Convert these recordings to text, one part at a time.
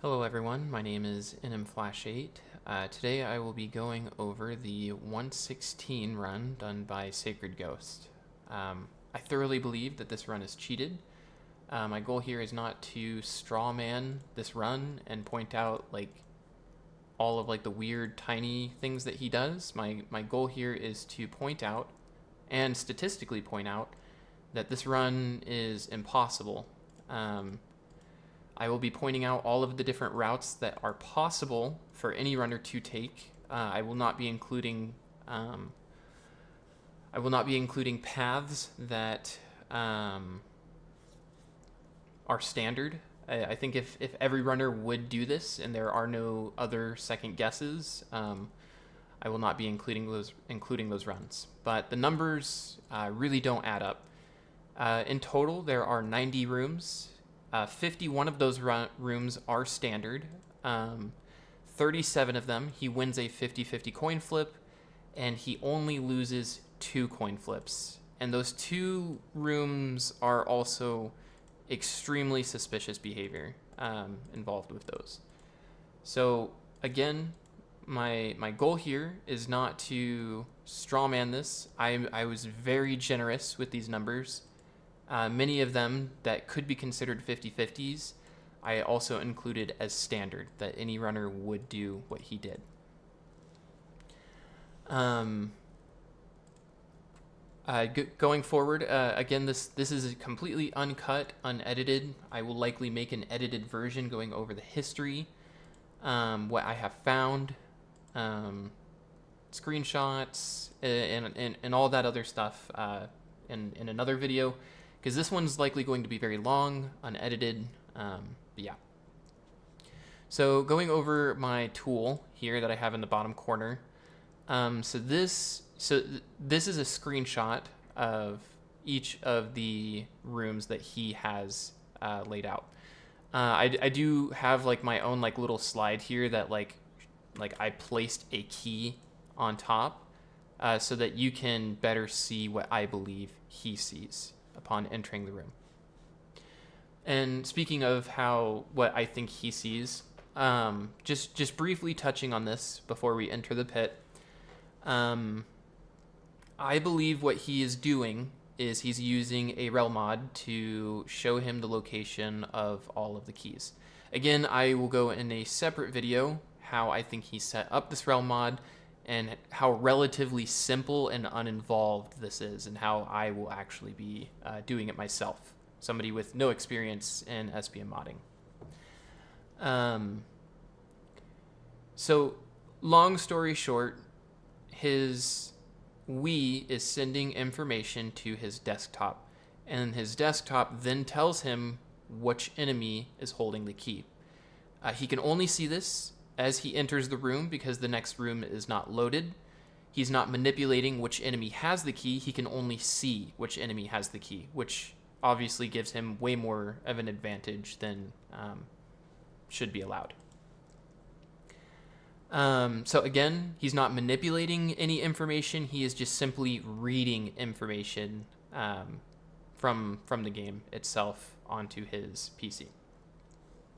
Hello everyone, my name is nmflash8. Today I will be going over the 116 run done by Sacred Ghost. I thoroughly believe that this run is cheated. My goal here is not to strawman this run and point out all of the weird tiny things that he does. My goal here is to point out and statistically point out that this run is impossible. I will be pointing out all of the different routes that are possible for any runner to take. I will not be including paths that are standard. I think if every runner would do this and there are no other second guesses, I will not be including those runs. But the numbers really don't add up. In total, there are 90 rooms. 51 of those rooms are standard. 37 of them, he wins a 50-50 coin flip, and he only loses 2 coin flips. And those 2 rooms are also extremely suspicious behavior involved with those. So again, my goal here is not to strawman this. I was very generous with these numbers. Many of them that could be considered 50-50s, I also included as standard, that any runner would do what he did. Going forward, again, this is completely uncut, unedited. I will likely make an edited version going over the history, what I have found, screenshots, and all that other stuff in another video. Because this one's likely going to be very long, unedited, but yeah. So going over my tool here that I have in the bottom corner. So this is a screenshot of each of the rooms that he has laid out. I do have my own little slide here that I placed a key on top so that you can better see what I believe he sees upon entering the room. And speaking of what I think he sees, just briefly touching on this before we enter the pit, I believe what he is doing is he's using a rel mod to show him the location of all of the keys. Again, I will go in a separate video how I think he set up this rel mod and how relatively simple and uninvolved this is, and how I will actually be doing it myself, somebody with no experience in SPM modding. So long story short, his Wii is sending information to his desktop, and his desktop then tells him which enemy is holding the key. He can only see this as he enters the room because the next room is not loaded. He's not manipulating which enemy has the key. He can only see which enemy has the key, which obviously gives him way more of an advantage than should be allowed. So again, he's not manipulating any information. He is just simply reading information from the game itself onto his PC.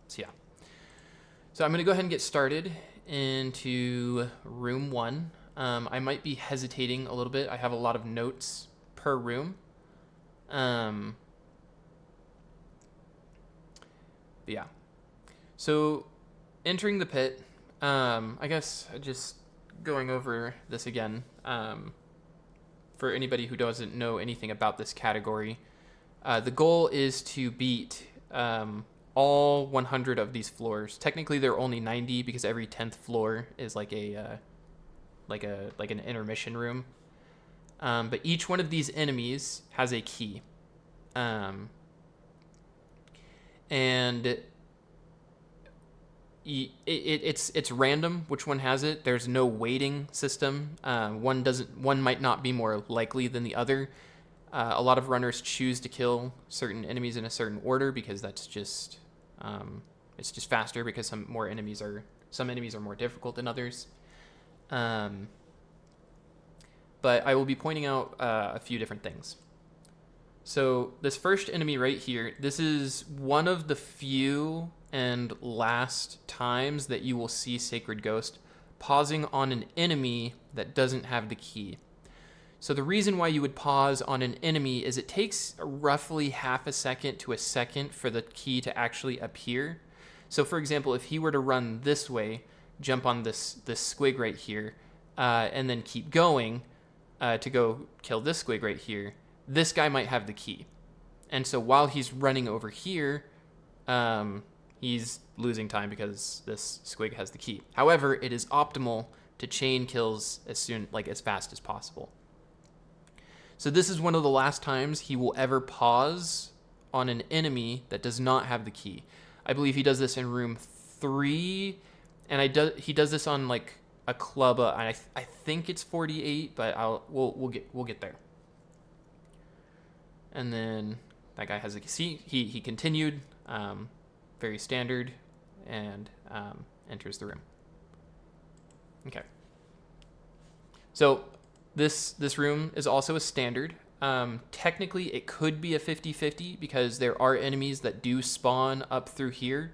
So yeah. So I'm going to go ahead and get started into room 1. I might be hesitating a little bit. I have a lot of notes per room. But yeah. So entering the pit, I guess just going over this again, for anybody who doesn't know anything about this category, the goal is to beat all 100 of these floors. Technically, there are only 90 because every 10th floor is like an intermission room. But each one of these enemies has a key, and it's random which one has it. There's no weighting system. One might not be more likely than the other. A lot of runners choose to kill certain enemies in a certain order because that's just it's just faster, because some enemies are more difficult than others. But I will be pointing out a few different things. So this first enemy right here, this is one of the few and last times that you will see Sacred Ghost pausing on an enemy that doesn't have the key. So the reason why you would pause on an enemy is it takes roughly half a second to a second for the key to actually appear. So for example, if he were to run this way, jump on this squig right here, and then keep going to go kill this squig right here, this guy might have the key. And so while he's running over here, he's losing time because this squig has the key. However, it is optimal to chain kills as fast as possible. So this is one of the last times he will ever pause on an enemy that does not have the key. I believe he does this in room 3, and he does this on like a club. I think it's 48, but we'll get there. And then that guy has a key. He continued, very standard, and enters the room. Okay. So this room is also a standard. Technically, it could be a 50-50 because there are enemies that do spawn up through here.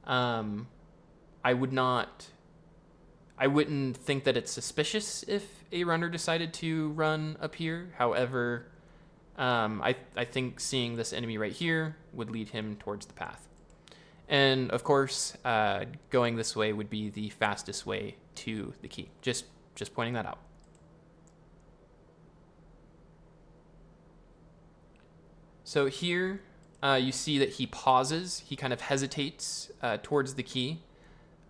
I wouldn't think that it's suspicious if a runner decided to run up here. However, I think seeing this enemy right here would lead him towards the path. And of course, going this way would be the fastest way to the key. Just pointing that out. So here you see that he pauses. He kind of hesitates towards the key.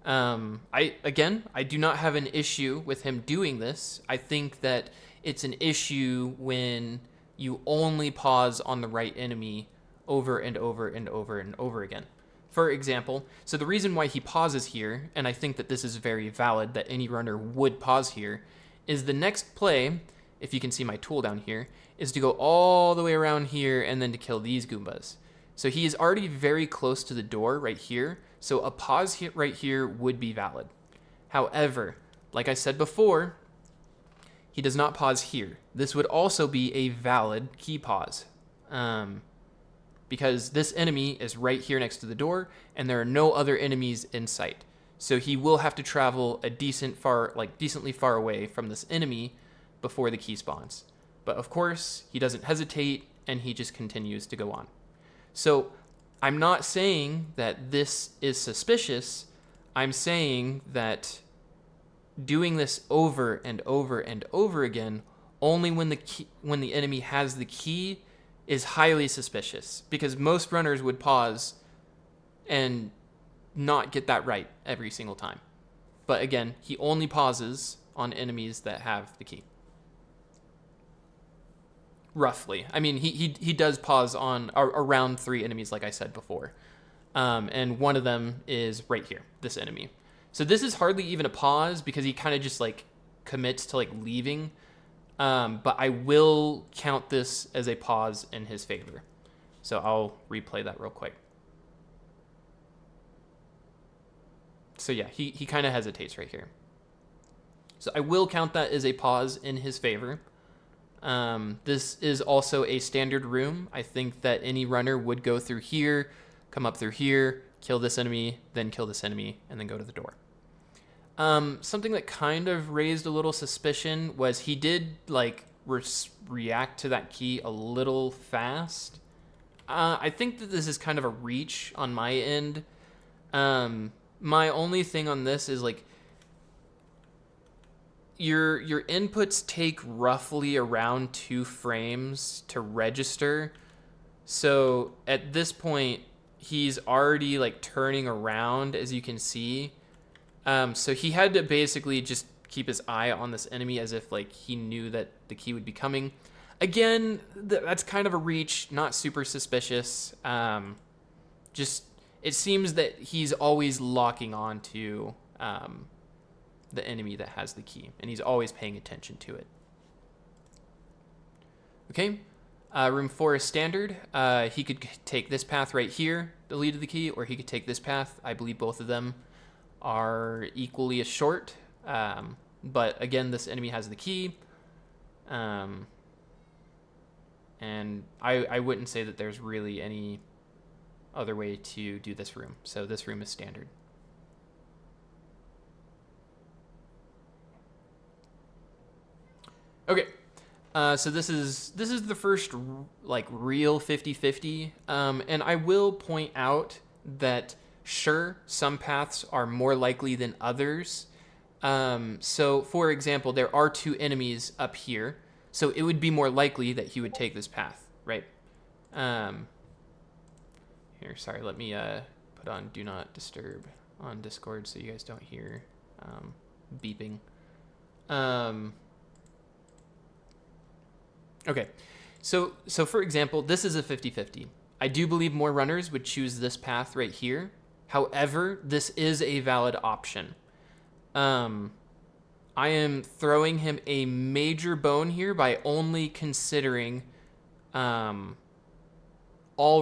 I do not have an issue with him doing this. I think that it's an issue when you only pause on the right enemy over and over and over and over again. For example, so the reason why he pauses here, and I think that this is very valid, that any runner would pause here, is the next play, if you can see my tool down here, is to go all the way around here and then to kill these Goombas. So he is already very close to the door right here, so a pause hit right here would be valid. However, like I said before, he does not pause here. This would also be a valid key pause, because this enemy is right here next to the door, and there are no other enemies in sight. So he will have to travel a decently far away from this enemy before the key spawns. But of course, he doesn't hesitate, and he just continues to go on. So I'm not saying that this is suspicious. I'm saying that doing this over and over and over again, only when the enemy has the key, is highly suspicious, because most runners would pause and not get that right every single time. But again, he only pauses on enemies that have the key. Roughly. I mean, he does pause on around 3 enemies, like I said before. And one of them is right here, this enemy. So this is hardly even a pause because he kind of just like commits to like leaving. But I will count this as a pause in his favor. So I'll replay that real quick. So yeah, he kind of hesitates right here. So I will count that as a pause in his favor. This is also a standard room. I think that any runner would go through here, come up through here, kill this enemy, then kill this enemy, and then go to the door. Something that kind of raised a little suspicion was he did like react to that key a little fast. I think that this is kind of a reach on my end. My only thing on this is like your inputs take roughly around 2 frames to register. So at this point, he's already like turning around, as you can see. So he had to basically just keep his eye on this enemy as if like he knew that the key would be coming. Again, that's kind of a reach, not super suspicious. Just it seems that he's always locking on to the enemy that has the key, and he's always paying attention to it. Okay, room 4 is standard. He could take this path right here, the lead of the key, or he could take this path. I believe both of them are equally as short. But again, this enemy has the key. And I wouldn't say that there's really any other way to do this room. So this room is standard. Okay, so this is the first like real 50-50, and I will point out that sure, some paths are more likely than others. So for example, there are 2 enemies up here, so it would be more likely that he would take this path, right? Here, sorry, let me put on Do Not Disturb on Discord so you guys don't hear beeping. Okay, so for example, this is a 50-50. I do believe more runners would choose this path right here. However, this is a valid option. I am throwing him a major bone here by only considering all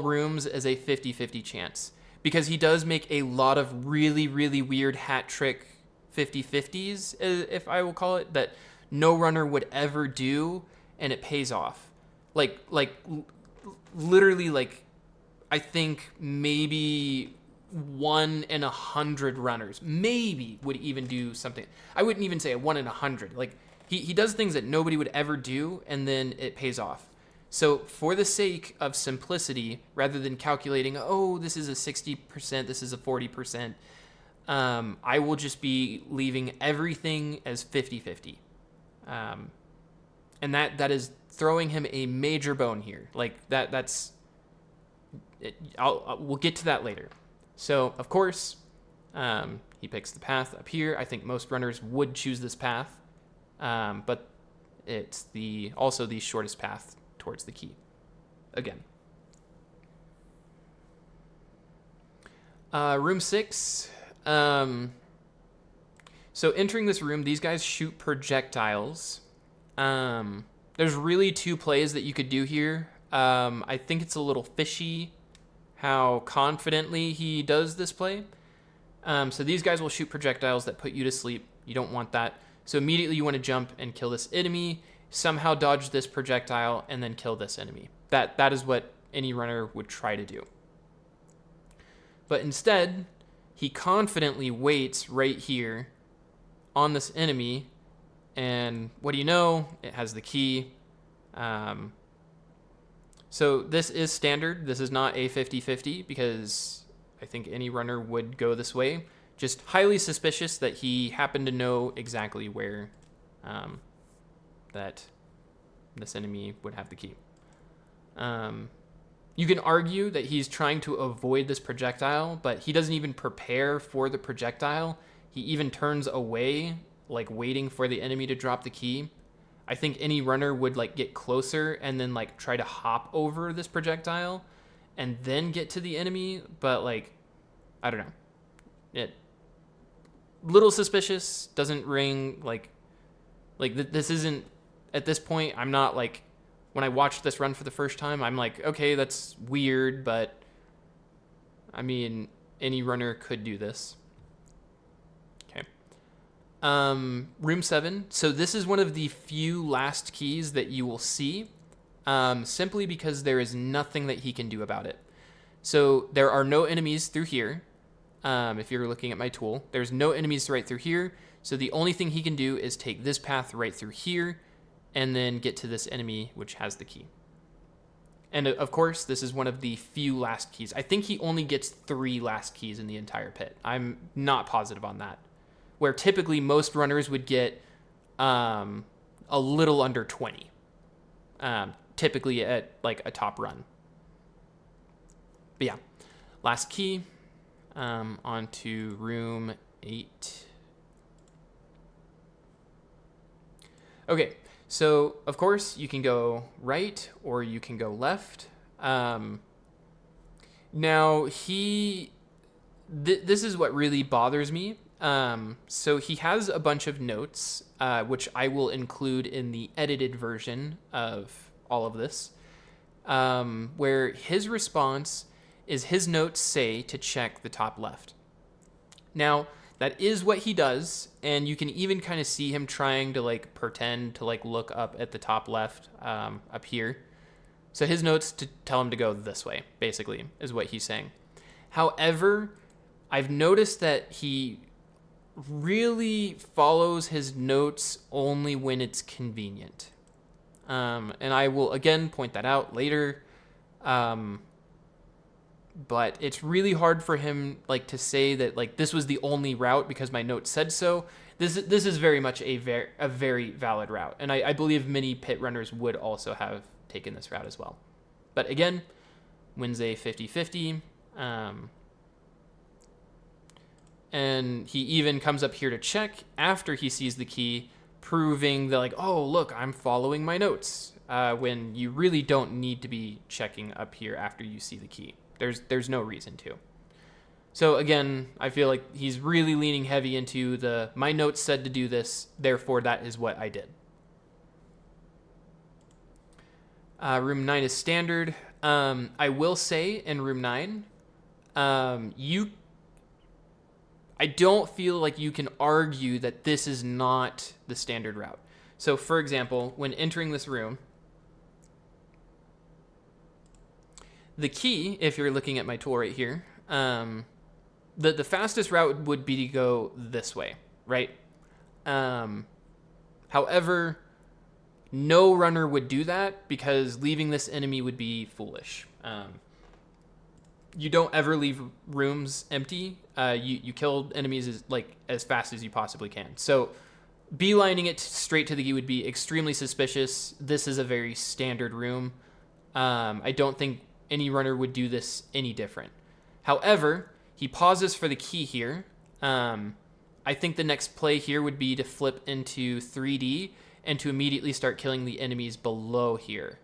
rooms as a 50-50 chance, because he does make a lot of really, really weird hat trick 50-50s, if I will call it, that no runner would ever do, and it pays off. Like literally, like, I think maybe 1 in 100 runners maybe would even do something. I wouldn't even say a 1 in 100. Like, he does things that nobody would ever do, and then it pays off. So for the sake of simplicity, rather than calculating, oh, this is a 60%, this is a 40%, I will just be leaving everything as 50-50. And that is throwing him a major bone here. Like, that's it. We'll get to that later. So of course, he picks the path up here. I think most runners would choose this path, but it's also the shortest path towards the key. Again, room 6. So entering this room, these guys shoot projectiles. There's really 2 plays that you could do here. I think it's a little fishy how confidently he does this play. So these guys will shoot projectiles that put you to sleep. You don't want that. So immediately you want to jump and kill this enemy, somehow dodge this projectile, and then kill this enemy. That is what any runner would try to do. But instead, he confidently waits right here on this enemy, and what do you know? It has the key. So this is standard. This is not a 50-50, because I think any runner would go this way. Just highly suspicious that he happened to know exactly where that this enemy would have the key. You can argue that he's trying to avoid this projectile, but he doesn't even prepare for the projectile. He even turns away, like waiting for the enemy to drop the key. I think any runner would like get closer and then like try to hop over this projectile and then get to the enemy, but like, I don't know. It little suspicious, doesn't ring like this isn't, at this point, I'm not like, when I watched this run for the first time, I'm like, okay, that's weird, but I mean, any runner could do this. Room 7. So this is one of the few last keys that you will see, simply because there is nothing that he can do about it. So there are no enemies through here. If you're looking at my tool, there's no enemies right through here. So the only thing he can do is take this path right through here and then get to this enemy, which has the key. And of course, this is one of the few last keys. I think he only gets 3 last keys in the entire pit. I'm not positive on that. Where typically most runners would get a little under 20, typically at like a top run. But yeah, last key, on to room 8. Okay, so of course you can go right or you can go left. Now this is what really bothers me. So he has a bunch of notes, which I will include in the edited version of all of this, where his response is his notes say to check the top left. Now, that is what he does, and you can even kind of see him trying to like pretend to like look up at the top left, up here. So his notes to tell him to go this way, basically, is what he's saying. However, I've noticed that he really follows his notes only when it's convenient. And I will, again, point that out later. But it's really hard for him like to say that like this was the only route because my note said so. This is very much a very valid route, and I believe many pit runners would also have taken this route as well. But again, wins a 50-50. And he even comes up here to check after he sees the key, proving that like, oh look, I'm following my notes. When you really don't need to be checking up here after you see the key. There's no reason to. So again, I feel like he's really leaning heavy into the my notes said to do this, therefore that is what I did. Room 9 is standard. I will say in room 9, I don't feel like you can argue that this is not the standard route. So for example, when entering this room, the key, if you're looking at my tool right here, the fastest route would be to go this way, right? However, no runner would do that because leaving this enemy would be foolish. You don't ever leave rooms empty. You kill enemies as fast as you possibly can. So beelining it straight to the key would be extremely suspicious. This is a very standard room. I don't think any runner would do this any different. However, he pauses for the key here. I think the next play here would be to flip into 3D and to immediately start killing the enemies below here.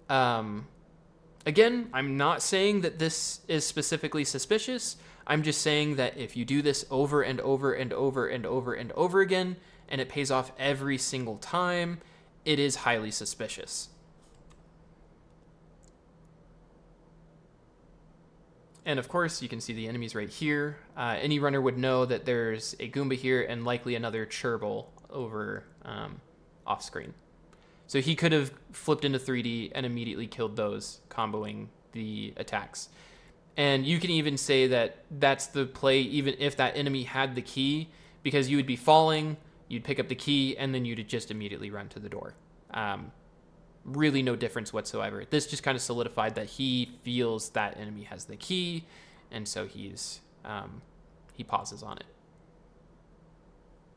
Again, I'm not saying that this is specifically suspicious. I'm just saying that if you do this over and over and over and over and over again, and it pays off every single time, it is highly suspicious. And of course, you can see the enemies right here. Any runner would know that there's a Goomba here and likely another Cherbil over off screen. So he could have flipped into 3D and immediately killed those, comboing the attacks. And you can even say that that's the play even if that enemy had the key, because you would be falling, you'd pick up the key, and then you'd just immediately run to the door. Really no difference whatsoever. This just kind of solidified that he feels that enemy has the key, and so he pauses on it.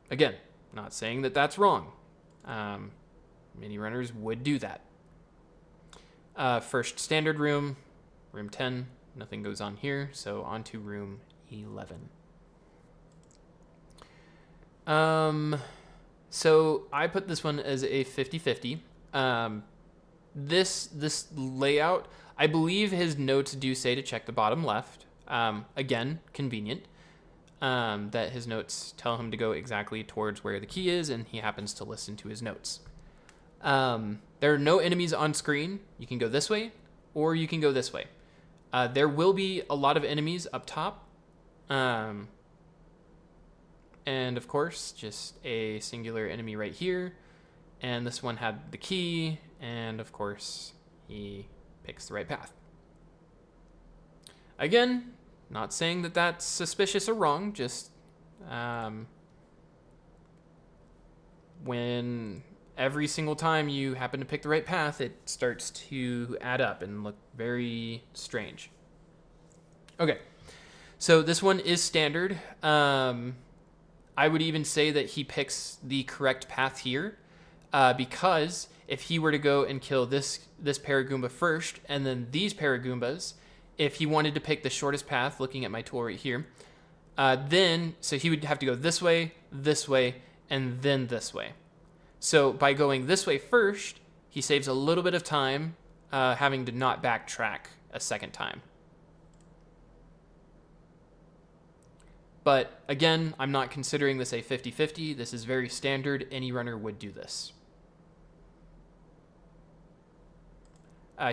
Again, not saying that that's wrong. Many runners would do that. First standard room, room 10, nothing goes on here, so on to room 11. So I put this one as a 50-50. This layout, I believe his notes do say to check the bottom left. Again, convenient. That his notes tell him to go exactly towards where the key is, and he happens to listen to his notes. There are no enemies on screen. You can go this way, or you can go this way. There will be a lot of enemies up top. And of course, just a singular enemy right here. And this one had the key, and of course, he picks the right path. Again, not saying that that's suspicious or wrong, just when every single time you happen to pick the right path, it starts to add up and look very strange. Okay, so this one is standard. I would even say that he picks the correct path here. Because if he were to go and kill this Paragoomba first, and then these Paragoombas, if he wanted to pick the shortest path, looking at my tool right here, so he would have to go this way, and then this way. So by going this way first, he saves a little bit of time, having to not backtrack a second time. But again, I'm not considering this a 50-50. This is very standard. Any runner would do this.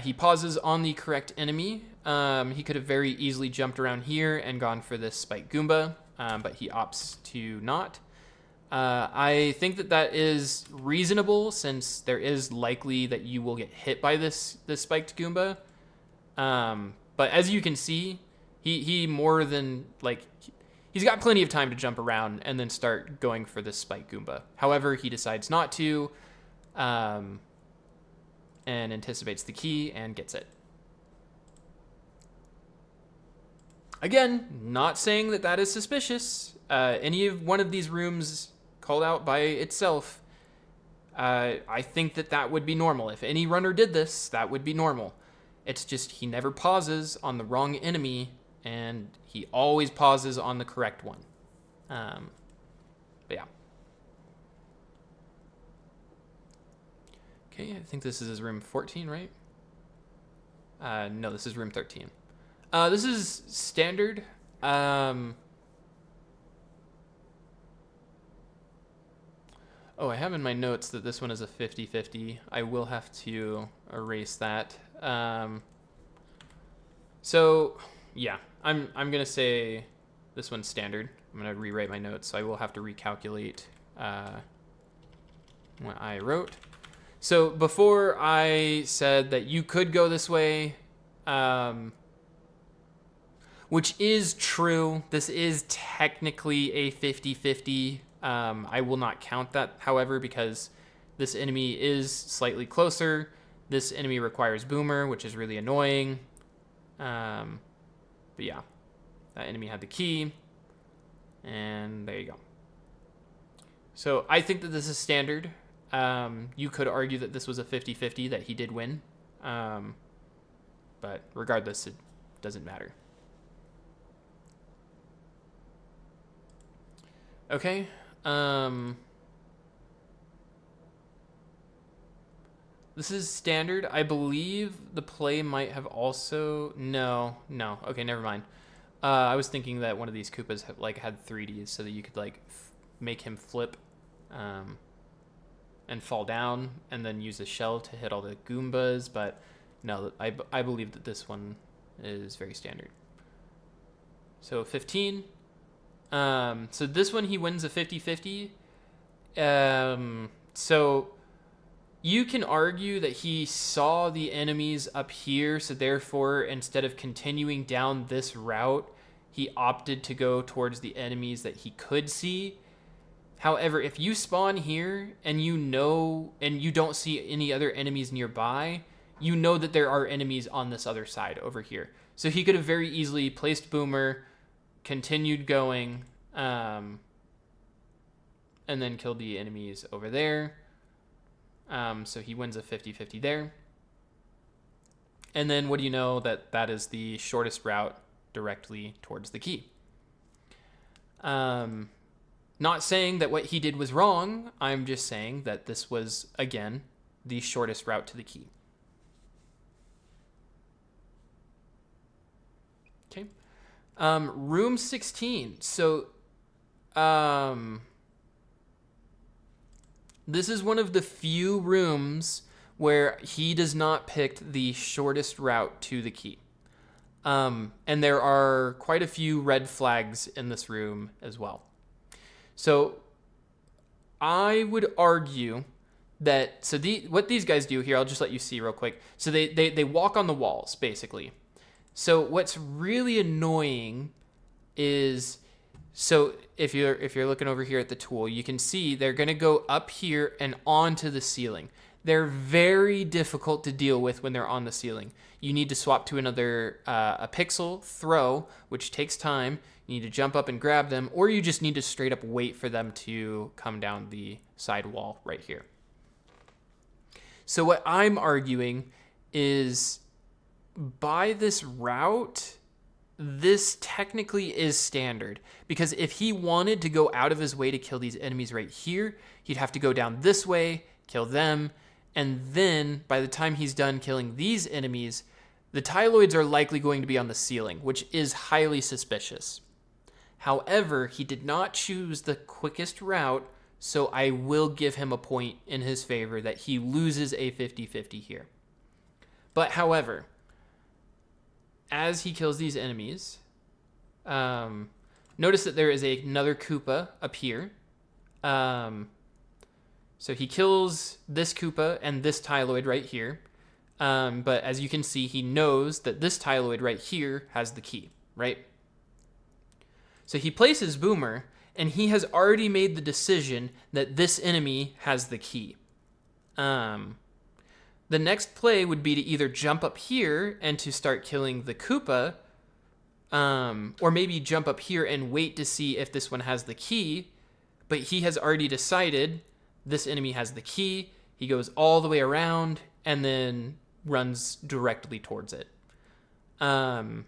He pauses on the correct enemy. He could have very easily jumped around here and gone for this Spike Goomba, but he opts to not. I think that is reasonable, since there is likely that you will get hit by this spiked Goomba. But as you can see, he more than like he's got plenty of time to jump around and then start going for this spiked Goomba. However, he decides not to, and anticipates the key and gets it. Again, not saying that is suspicious. Any one of these rooms called out by itself, I think that would be normal. If any runner did this, that would be normal. It's just he never pauses on the wrong enemy, and he always pauses on the correct one. But yeah. Okay, I think this is room 14, right? No, this is room 13. This is standard. Oh, I have in my notes that this one is a 50-50. I will have to erase that. So, yeah, I'm gonna say this one's standard. I'm gonna rewrite my notes, so I will have to recalculate what I wrote. So before I said that you could go this way, which is true. This is technically a 50-50. I will not count that, however, because this enemy is slightly closer. This enemy requires Boomer, which is really annoying. But yeah, that enemy had the key. And there you go. So I think that this is standard. You could argue that this was a 50-50, that he did win. But regardless, it doesn't matter. Okay. This is standard. I believe the play might have also... No. Okay, never mind. I was thinking that one of these Koopas had 3Ds, so that you could make him flip and fall down, and then use a shell to hit all the Goombas. But no, I believe that this one is very standard. So 15. So this one, he wins a 50-50. So you can argue that he saw the enemies up here, so therefore, instead of continuing down this route, he opted to go towards the enemies that he could see. However, if you spawn here and you don't see any other enemies nearby, you know that there are enemies on this other side over here. So he could have very easily placed Boomer, continued going, and then killed the enemies over there. So he wins a 50-50 there. And then what do you know, that is the shortest route directly towards the key. Not saying that what he did was wrong. I'm just saying that this was, again, the shortest route to the key. Okay. Room 16. So, this is one of the few rooms where he does not pick the shortest route to the key. And there are quite a few red flags in this room as well. So I would argue that, what these guys do here, I'll just let you see real quick. So they walk on the walls, basically. So what's really annoying is, so if you're looking over here at the tool, you can see they're going to go up here and onto the ceiling. They're very difficult to deal with when they're on the ceiling. You need to swap to another a pixel throw, which takes time. You need to jump up and grab them, or you just need to straight up wait for them to come down the side wall right here. So what I'm arguing is, by this route, this technically is standard, because if he wanted to go out of his way to kill these enemies right here, he'd have to go down this way, kill them, and then by the time he's done killing these enemies, the Tyloids are likely going to be on the ceiling, which is highly suspicious. However, he did not choose the quickest route, so I will give him a point in his favor that he loses a 50-50 here. But however, as he kills these enemies, notice that there is another Koopa up here. So he kills this Koopa and this Tyloid right here. But as you can see, he knows that this Tyloid right here has the key, right? So he places Boomer, and he has already made the decision that this enemy has the key. The next play would be to either jump up here and to start killing the Koopa, or maybe jump up here and wait to see if this one has the key. But he has already decided this enemy has the key. He goes all the way around and then runs directly towards it. So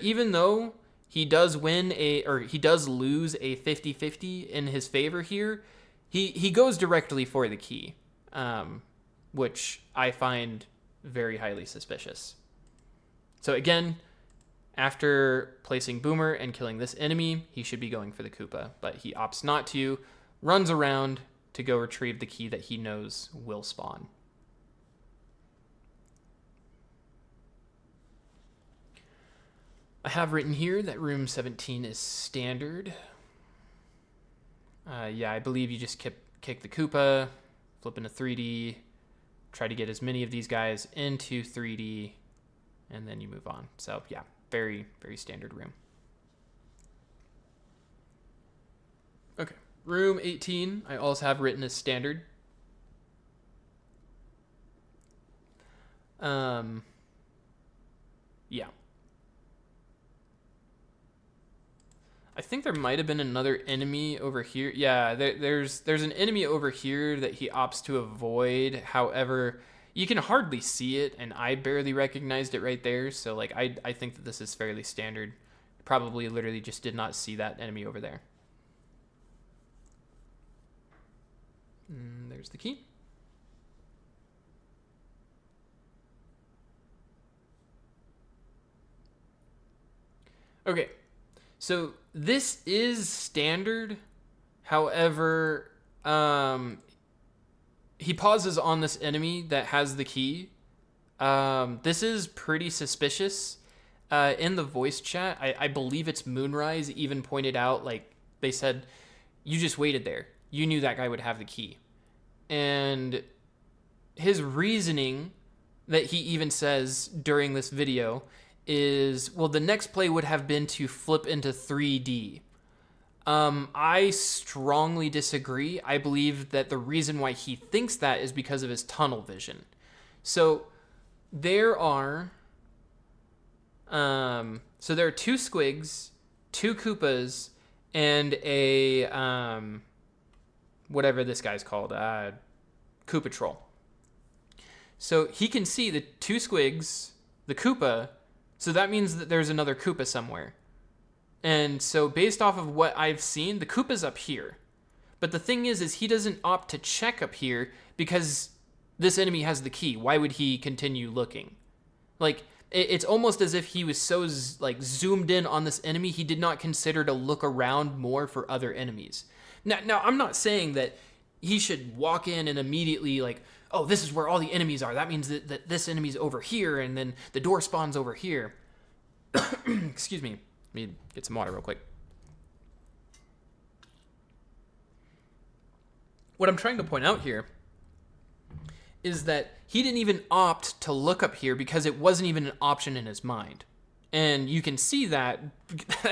even though he does he does lose a 50-50 in his favor here, he goes directly for the key, which I find very highly suspicious. So again, after placing Boomer and killing this enemy, he should be going for the Koopa, but he opts not to, runs around to go retrieve the key that he knows will spawn. I have written here that room 17 is standard. Yeah, I believe you just kick the Koopa, flip into 3D, try to get as many of these guys into 3D, and then you move on. So yeah, very, very standard room. Okay, room 18, I also have written as standard. Yeah. I think there might have been another enemy over here. Yeah, there's an enemy over here that he opts to avoid. However, you can hardly see it, and I barely recognized it right there. So, like, I think that this is fairly standard. Probably literally just did not see that enemy over there. And there's the key. Okay. So this is standard. However, he pauses on this enemy that has the key. This is pretty suspicious. In the voice chat, I believe it's Moonrise even pointed out, like, they said, you just waited there. You knew that guy would have the key. And his reasoning that he even says during this video is, well, the next play would have been to flip into 3D. I strongly disagree. I believe that the reason why he thinks that is because of his tunnel vision. So there are two Squigs, two Koopas, and a whatever this guy's called, Koopa Troll. So he can see the two Squigs, the Koopa. So that means that there's another Koopa somewhere. And so based off of what I've seen, the Koopa's up here. But the thing is he doesn't opt to check up here because this enemy has the key. Why would he continue looking? Like, it's almost as if he was so like zoomed in on this enemy, he did not consider to look around more for other enemies. Now I'm not saying that he should walk in and immediately like, oh, this is where all the enemies are. That means that this enemy's over here, and then the door spawns over here. Excuse me. Let me get some water real quick. What I'm trying to point out here is that he didn't even opt to look up here because it wasn't even an option in his mind. And you can see that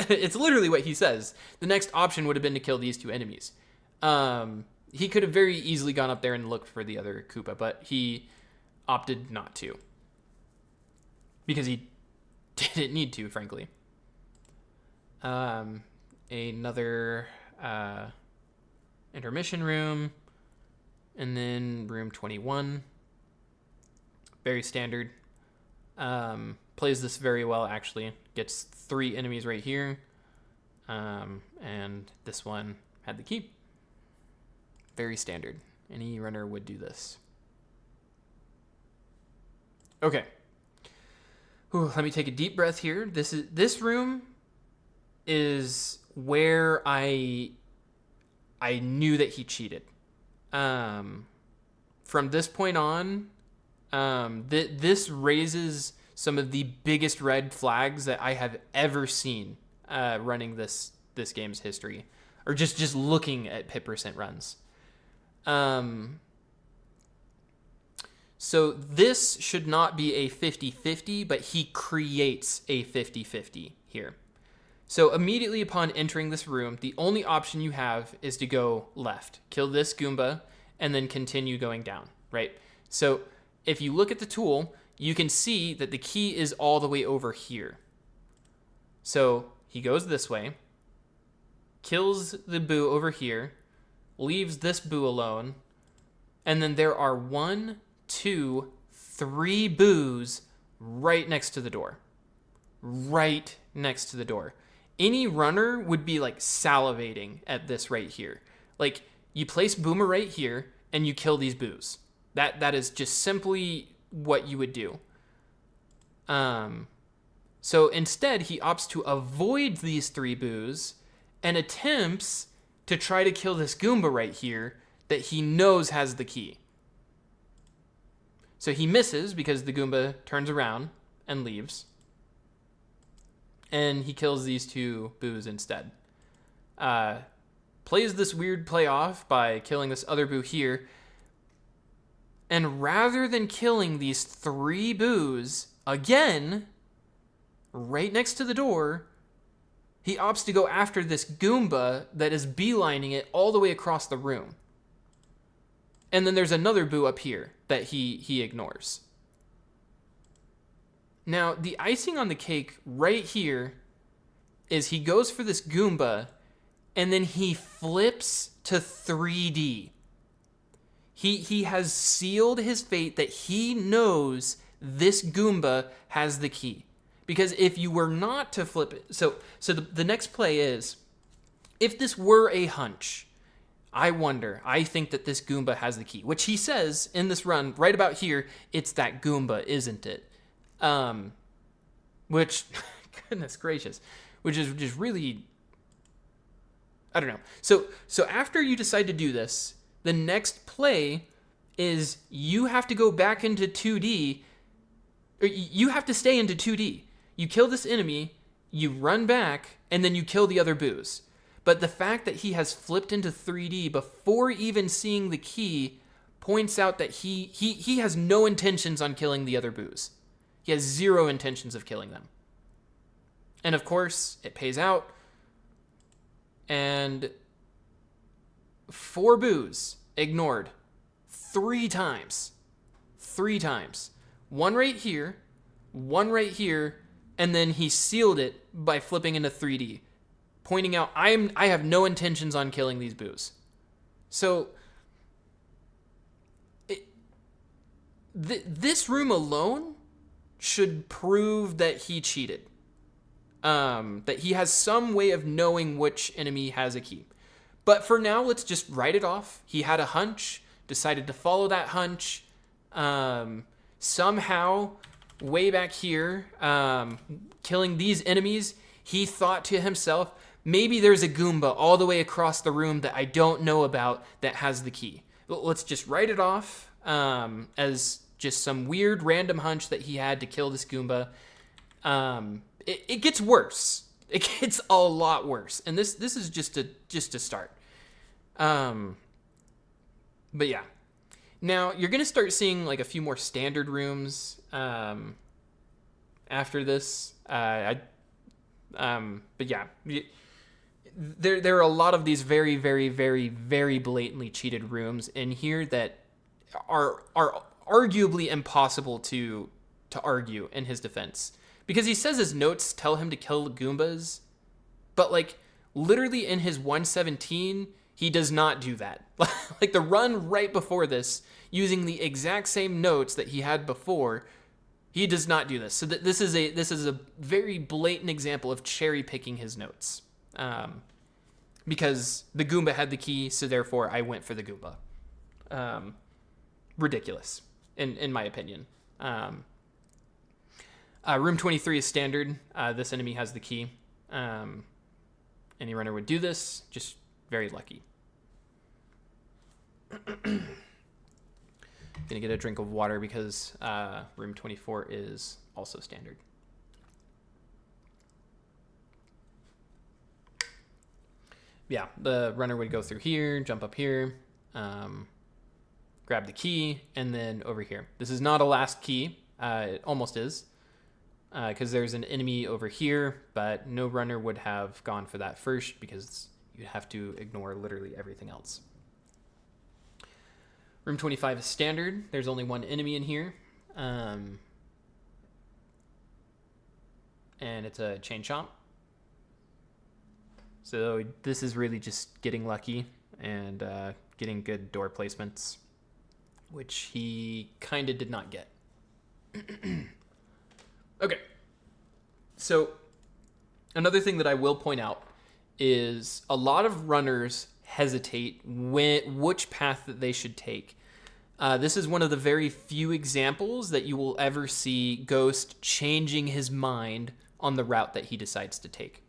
it's literally what he says. The next option would have been to kill these two enemies. He could have very easily gone up there and looked for the other Koopa, but he opted not to. Because he didn't need to, frankly. Another intermission room. And then room 21. Very standard. Plays this very well, actually. Gets 3 enemies right here. And this one had the key. Very standard. Any runner would do this. Okay. Ooh, let me take a deep breath here. This room is where I knew that he cheated. From this point on, this raises some of the biggest red flags that I have ever seen running this game's history. or just looking at hit percent runs. So this should not be a 50-50, but he creates a 50-50 here. So immediately upon entering this room, the only option you have is to go left, kill this Goomba, and then continue going down, right? So if you look at the tool, you can see that the key is all the way over here. So he goes this way, kills the Boo over here, leaves this Boo alone, and then there are 1, 2, 3 Boos right next to the door. Right next to the door. Any runner would be like salivating at this right here. Like, you place Boomer right here and you kill these Boos. That is just simply what you would do. So instead, he opts to avoid these 3 Boos and attempts to try to kill this Goomba right here that he knows has the key. So he misses because the Goomba turns around and leaves. And he kills these 2 Boos instead. Plays this weird play off by killing this other Boo here. And rather than killing these 3 Boos again, right next to the door, he opts to go after this Goomba that is beelining it all the way across the room. And then there's another Boo up here that he ignores. Now, the icing on the cake right here is he goes for this Goomba, and then he flips to 3D. He has sealed his fate that he knows this Goomba has the key. Because if you were not to flip it... So the next play is, if this were a hunch, I think that this Goomba has the key. Which he says in this run, right about here, it's that Goomba, isn't it? Which, goodness gracious, which is just really, I don't know. So after you decide to do this, the next play is you have to go back into 2D, or you have to stay into 2D. You kill this enemy, you run back, and then you kill the other Boos. But the fact that he has flipped into 3D before even seeing the key points out that he has no intentions on killing the other Boos. He has 0 intentions of killing them. And of course, it pays out. And 4 Boos ignored 3 times. 3 times. 1 right here, 1 right here, and then he sealed it by flipping into 3D, pointing out, I have no intentions on killing these Boos. So this room alone should prove that he cheated. That he has some way of knowing which enemy has a key. But for now, let's just write it off. He had a hunch, decided to follow that hunch. Somehow, way back here, killing these enemies, he thought to himself, maybe there's a Goomba all the way across the room that I don't know about that has the key. Let's just write it off as just some weird random hunch that he had to kill this Goomba. It gets worse. It gets a lot worse. And this is just a start. But yeah. Now, you're going to start seeing like a few more standard rooms after this. But yeah. There are a lot of these very, very, very, very blatantly cheated rooms in here that are arguably impossible to argue in his defense. Because he says his notes tell him to kill Goombas, but like literally in his 117, he does not do that. Like the run right before this, using the exact same notes that he had before, he does not do this. So this is a very blatant example of cherry picking his notes. Because the Goomba had the key, so therefore I went for the Goomba. Ridiculous, in my opinion. Room 23 is standard. This enemy has the key. Any runner would do this, just very lucky. Gonna get a drink of water because room 24 is also standard. yeah, the runner would go through here, jump up here, grab the key, and then over here. This is not a last key. It almost is, because there's an enemy over here, but no runner would have gone for that first because you have to ignore literally everything else. Room 25 is standard. There's only one enemy in here. And it's a chain chomp. So this is really just getting lucky and getting good door placements, which he kind of did not get. Okay. So another thing that I will point out is a lot of runners hesitate which path that they should take. This is one of the very few examples that you will ever see Ghost changing his mind on the route that he decides to take.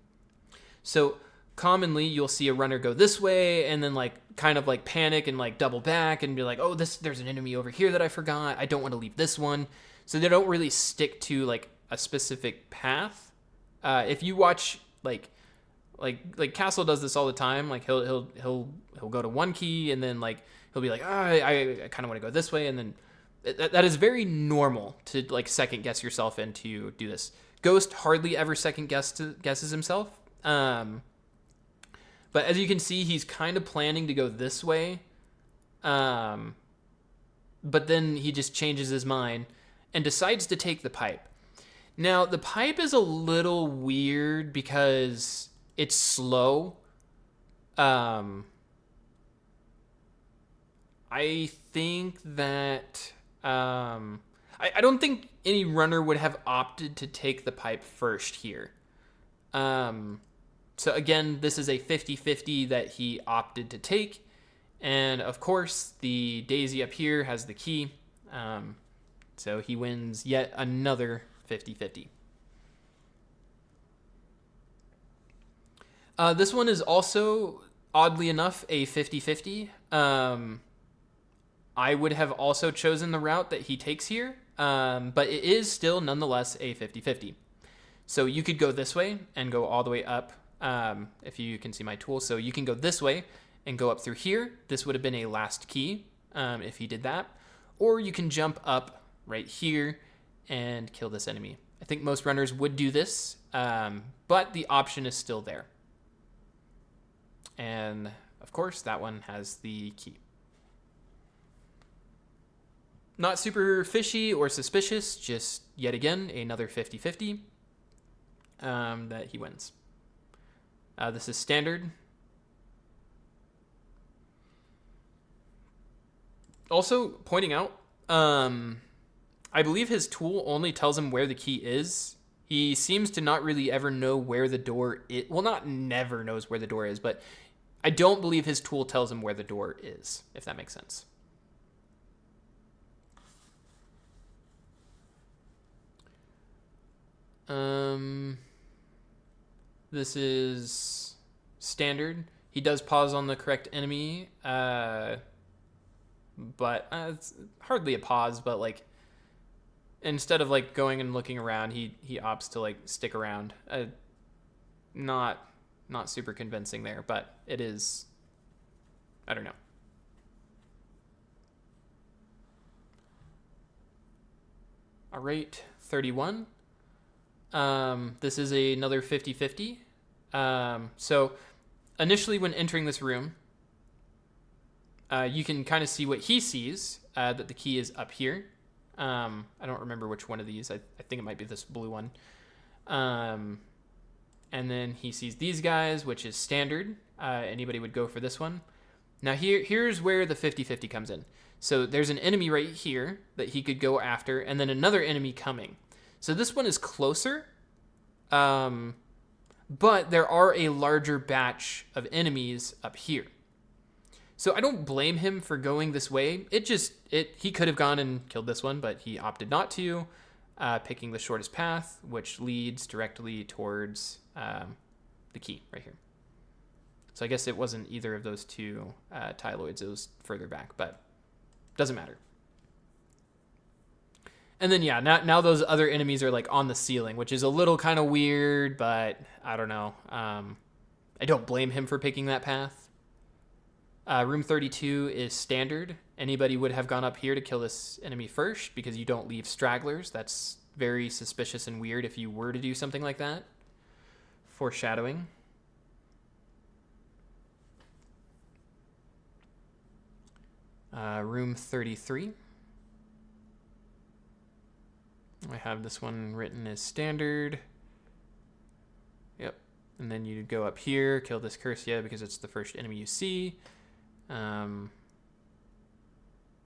So commonly you'll see a runner go this way and then like kind of like panic and like double back and be like, oh, there's an enemy over here that I forgot. I don't want to leave this one. So they don't really stick to like a specific path. If you watch like Castle does this all the time. Like he'll go to one key and then like he'll be like, oh, I kind of want to go this way, and then that is very normal to like second guess yourself and to do this. Ghost hardly ever second guesses himself. But as you can see, he's kind of planning to go this way. But then he just changes his mind and decides to take the pipe. Now, the pipe is a little weird because it's slow. I think that I don't think any runner would have opted to take the pipe first here. So again, this is a 50-50 that he opted to take. And of course, the daisy up here has the key. So he wins yet another 50-50. This one is also, oddly enough, a 50-50. I would have also chosen the route that he takes here, but it is still nonetheless a 50-50. So you could go this way and go all the way up, if you can see my tool. So you can go this way and go up through here. This would have been a last key if he did that. Or you can jump up right here and kill this enemy. I think most runners would do this, but the option is still there. And of course, that one has the key. Not super fishy or suspicious, just yet again, another 50-50 that he wins. This is standard. Also, pointing out, I believe his tool only tells him where the key is. He seems to not really ever know where the door is. Well, not never knows where the door is, but I don't believe his tool tells him where the door is, if that makes sense. This is standard. He does pause on the correct enemy, but it's hardly a pause, but like instead of like going and looking around, he opts to like stick around. Not super convincing there, but it is, I don't know. All right, 31. This is another 50-50. So initially when entering this room, you can kind of see what he sees, that the key is up here. I don't remember which one of these. I think it might be this blue one. And then he sees these guys, which is standard. Anybody would go for this one. Now here's where the 50-50 comes in. So there's an enemy right here that he could go after, and then another enemy coming. So this one is closer, but there are a larger batch of enemies up here. So I don't blame him for going this way. He could have gone and killed this one, but he opted not to, picking the shortest path, which leads directly towards the key right here. So I guess it wasn't either of those two tyloids. It was further back, but doesn't matter. And then, yeah, now those other enemies are like on the ceiling, which is a little kind of weird, but I don't know. I don't blame him for picking that path. Room 32 is standard. Anybody would have gone up here to kill this enemy first because you don't leave stragglers. That's very suspicious and weird if you were to do something like that. Foreshadowing. Room 33. I have this one written as standard. Yep. And then you go up here, kill this Cursia because it's the first enemy you see.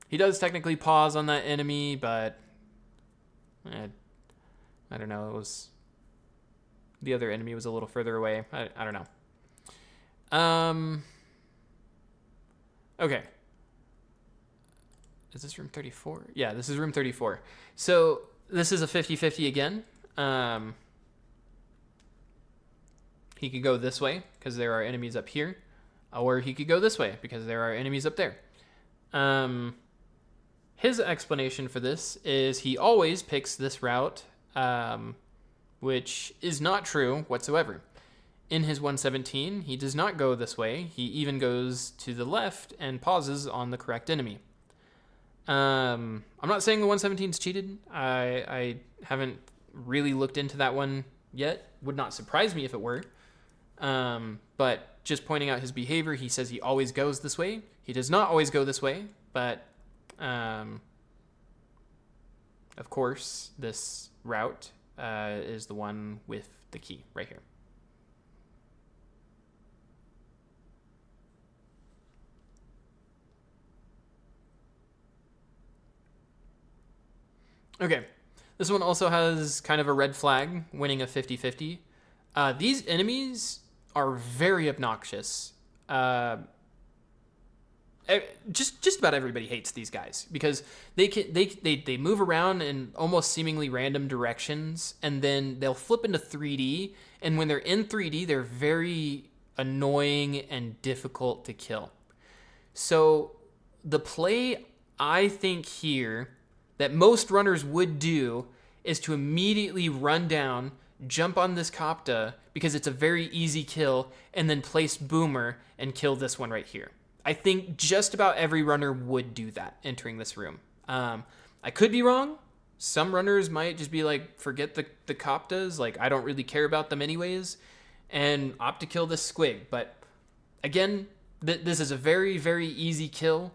He does technically pause on that enemy, but I don't know. It was the other enemy was a little further away. I don't know. Okay. Is this room 34? Yeah, this is room 34. So this is a 50-50 again. He could go this way because there are enemies up here, or he could go this way because there are enemies up there. His explanation for this is he always picks this route, which is not true whatsoever. In his 117, he does not go this way. He even goes to the left and pauses on the correct enemy. I'm not saying the 117 is cheated. I haven't really looked into that one yet. Would not surprise me if it were. But just pointing out his behavior, he says he always goes this way. He does not always go this way, but of course, this route is the one with the key right here. Okay, this one also has kind of a red flag, winning a 50-50. These enemies are very obnoxious. Just about everybody hates these guys because they move around in almost seemingly random directions, and then they'll flip into 3D, and when they're in 3D, they're very annoying and difficult to kill. So the play I think here that most runners would do is to immediately run down, jump on this Copta because it's a very easy kill, and then place Boomer and kill this one right here. I think just about every runner would do that entering this room. I could be wrong. Some runners might just be like, forget the Coptas, like I don't really care about them anyways, and opt to kill this Squig. But again, this is a very, very easy kill,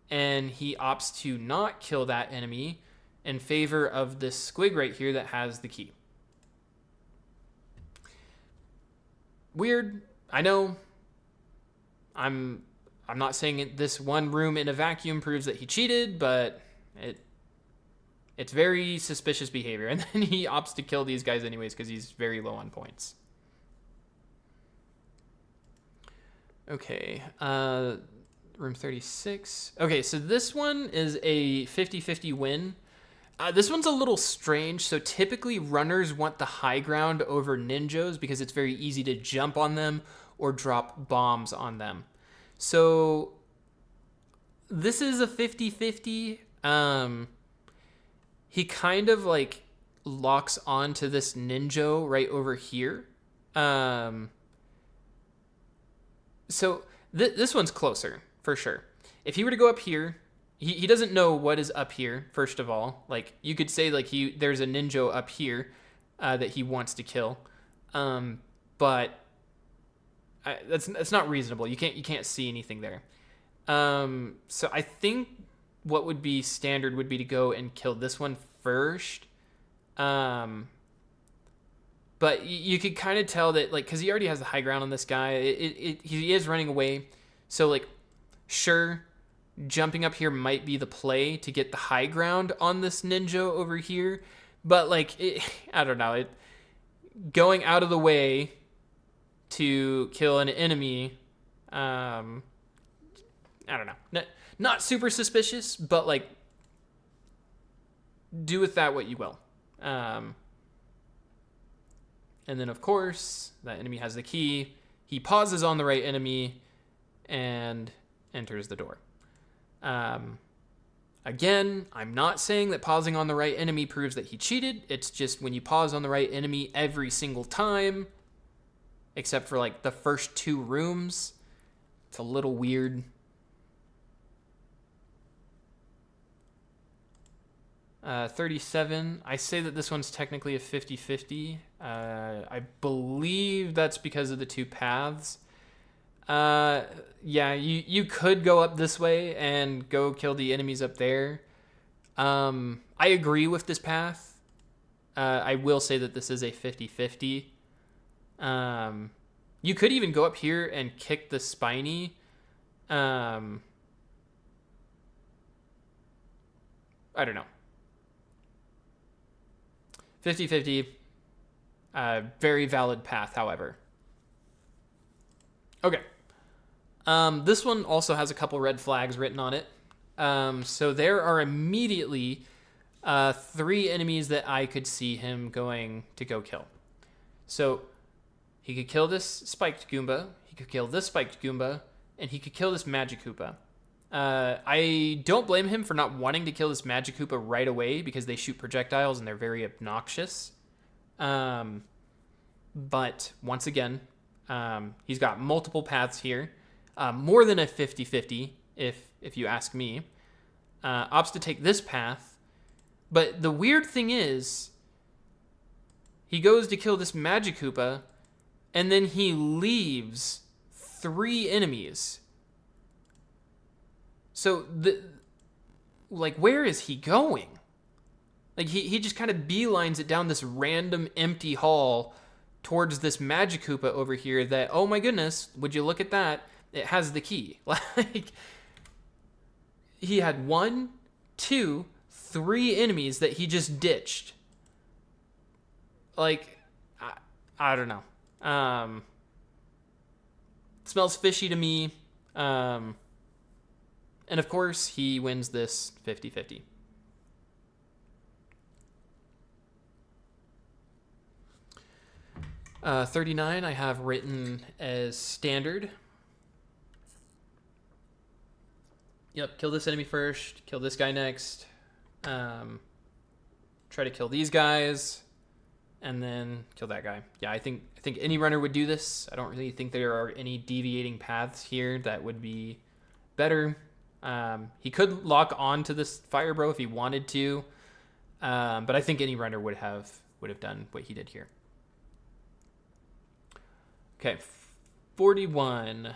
and he opts to not kill that enemy in favor of this Squig right here that has the key. Weird, I know. I'm not saying this one room in a vacuum proves that he cheated, but it's very suspicious behavior. And then he opts to kill these guys anyways because he's very low on points. Okay, room 36. Okay, so this one is a 50-50 win. This one's a little strange. So typically runners want the high ground over ninjas because it's very easy to jump on them or drop bombs on them. So this is a 50-50. He kind of like locks onto this ninja right over here. So this one's closer for sure. If he were to go up here, he doesn't know what is up here, first of all. Like you could say like there's a ninja up here that he wants to kill. But that's not reasonable. You can't see anything there. So I think what would be standard would be to go and kill this one first. But you could kind of tell that, like, because he already has the high ground on this guy. He is running away. So, like, sure, jumping up here might be the play to get the high ground on this ninja over here. But, like, I don't know. Going out of the way to kill an enemy, I don't know. Not super suspicious, but, like, do with that what you will. And then, of course, that enemy has the key. He pauses on the right enemy and enters the door. Again, I'm not saying that pausing on the right enemy proves that he cheated. It's just when you pause on the right enemy every single time, except for like the first 2 rooms. It's a little weird. 37. I say that this one's technically a 50-50. I believe that's because of the 2 paths. Yeah, you could go up this way and go kill the enemies up there. I agree with this path. I will say that this is a 50-50. You could even go up here and kick the spiny. I don't know. 50-50. Very valid path, however. Okay. This one also has a couple red flags written on it. So there are immediately 3 enemies that I could see him going to go kill. So he could kill this spiked Goomba, he could kill this spiked Goomba, and he could kill this Magic Koopa. I don't blame him for not wanting to kill this Magic Koopa right away because they shoot projectiles and they're very obnoxious. But once again, he's got multiple paths here. More than a 50-50, if you ask me. Opts to take this path. But the weird thing is, he goes to kill this Magic Koopa, and then he leaves 3 enemies. So, where is he going? Like, he just kind of beelines it down this random empty hall towards this Magic Koopa over here that, oh my goodness, would you look at that? It has the key. Like, he had 1, 2, 3 enemies that he just ditched. Like, I don't know. Smells fishy to me. And of course, he wins this 50-50. Uh, 39 I have written as standard. Yep, kill this enemy first, kill this guy next. Try to kill these guys, and then kill that guy. Yeah, I think any runner would do this. I don't really think there are any deviating paths here that would be better. He could lock on to this Fire Bro if he wanted to, but I think any runner would have done what he did here. Okay, 41.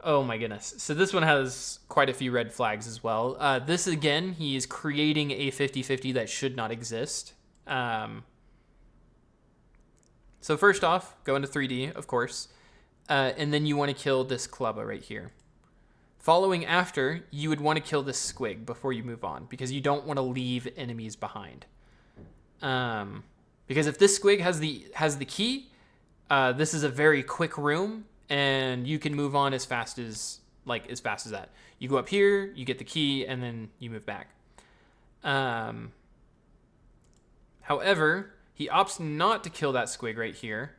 Oh my goodness. So this one has quite a few red flags as well. This, again, he's creating a 50-50 that should not exist. So first off, go into 3D, of course. And then you want to kill this Clubba right here. Following after, you would want to kill this Squig before you move on, because you don't want to leave enemies behind. Because if this Squig has the key, this is a very quick room, and you can move on as fast as that. You go up here, you get the key, and then you move back. However, he opts not to kill that Squig right here,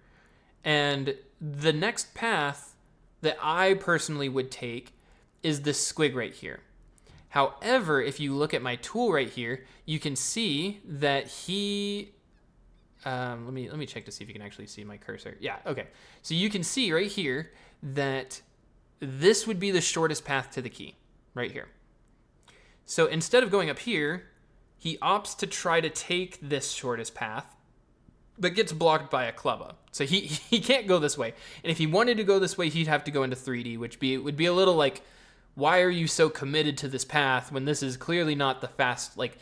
and the next path that I personally would take is this Squig right here. However, if you look at my tool right here, you can see that he... let me check to see if you can actually see my cursor. Yeah, okay. So you can see right here that this would be the shortest path to the key, right here. So instead of going up here, he opts to try to take this shortest path, but gets blocked by a Clubba. So he can't go this way. And if he wanted to go this way, he'd have to go into 3D, which would be a little like, why are you so committed to this path when this is clearly not the fast, like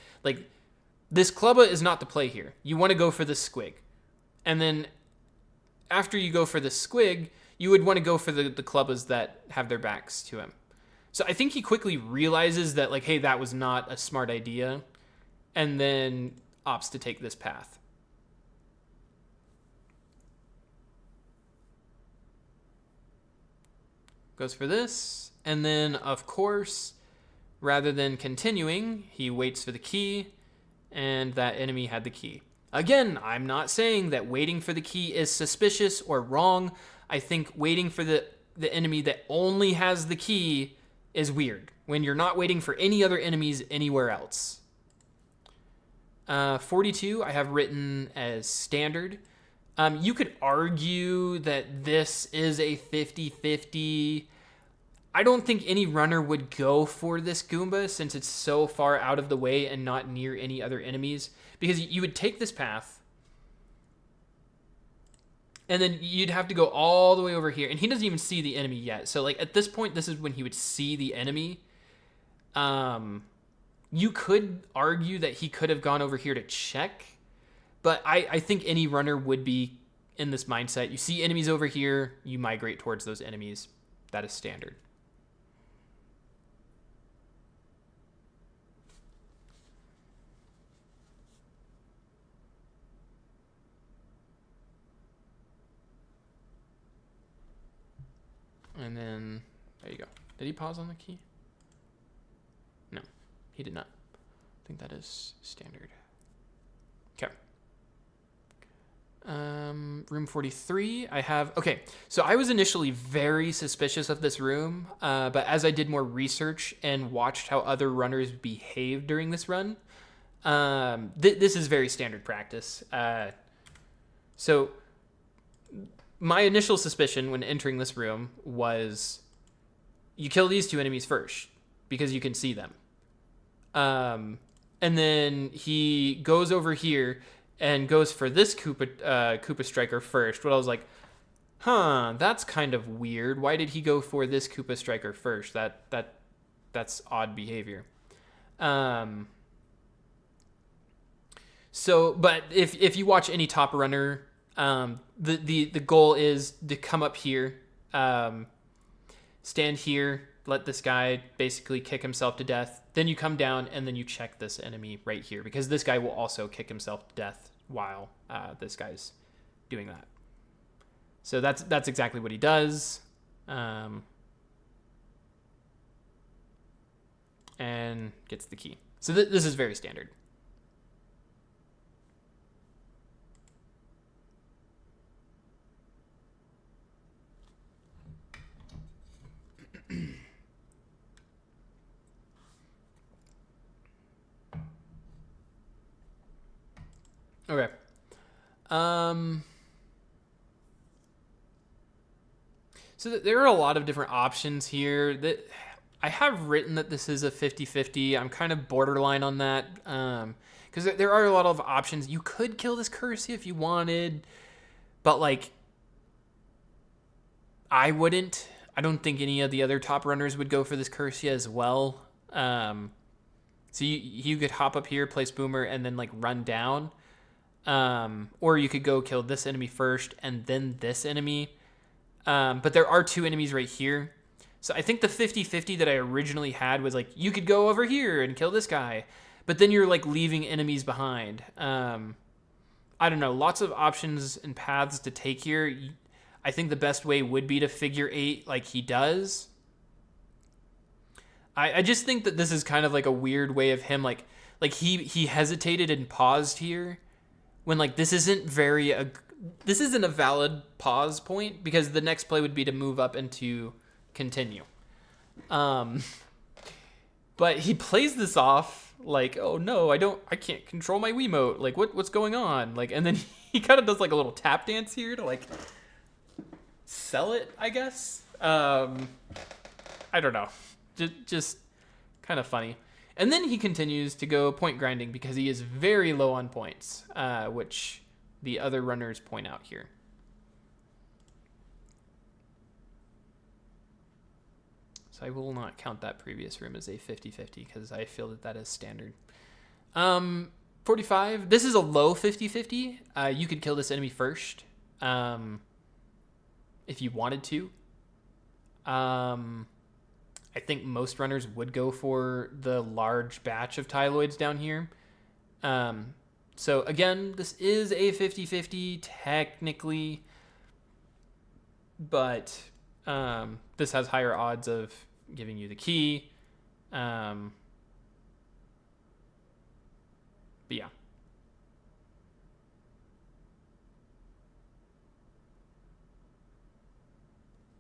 this Clubba is not the play here. You want to go for this Squig. And then after you go for the Squig, you would want to go for the Clubbas that have their backs to him. So I think he quickly realizes that, like, hey, that was not a smart idea, and then opts to take this path. Goes for this, and then, of course, rather than continuing, he waits for the key, and that enemy had the key. Again, I'm not saying that waiting for the key is suspicious or wrong. I think waiting for the enemy that only has the key is weird when you're not waiting for any other enemies anywhere else. 42 I have written as standard. You could argue that this is a 50-50. I don't think any runner would go for this Goomba since it's so far out of the way and not near any other enemies. Because you would take this path, and then you'd have to go all the way over here. And he doesn't even see the enemy yet. So, like, at this point, this is when he would see the enemy. You could argue that he could have gone over here to check. But I think any runner would be in this mindset. You see enemies over here, you migrate towards those enemies. That is standard. And then, there you go. Did he pause on the key? No, he did not. I think that is standard. Okay. Room 43. Okay, so I was initially very suspicious of this room, but as I did more research and watched how other runners behaved during this run, this is very standard practice. So my initial suspicion when entering this room was you kill these two enemies first because you can see them. And then he goes over here and goes for this Koopa Striker first. But I was like, that's kind of weird. Why did he go for this Koopa Striker first? That's odd behavior. So, but if you watch any top runner, the goal is to come up here, stand here, let this guy basically kick himself to death. Then you come down and then you check this enemy right here because this guy will also kick himself to death while this guy's doing that. So that's exactly what he does. And gets the key. So this is very standard. Okay. So there are a lot of different options here. That I have written that this is a 50-50. I'm kind of borderline on that. Because there are a lot of options. You could kill this Cursia if you wanted. But, like, I wouldn't. I don't think any of the other top runners would go for this Cursia as well. So you could hop up here, place Boomer, and then, like, run down. Or you could go kill this enemy first and then this enemy. But there are two enemies right here. So I think the 50-50 that I originally had was like, you could go over here and kill this guy. But then you're like leaving enemies behind. I don't know. Lots of options and paths to take here. I think the best way would be to figure 8 like he does. I just think that this is kind of like a weird way of him. Like he hesitated and paused here. When, like, this isn't a valid pause point because the next play would be to move up and to continue. But he plays this off like, oh no, I can't control my Wiimote. Like, what's going on? Like, and then he kind of does like a little tap dance here to like sell it, I guess. I don't know. Just kind of funny. And then he continues to go point grinding because he is very low on points, which the other runners point out here. So I will not count that previous room as a 50-50 because I feel that is standard. 45. This is a low 50-50. You could kill this enemy first if you wanted to. I think most runners would go for the large batch of Tyloids down here. So again, this is a 50-50 technically, but this has higher odds of giving you the key. But yeah.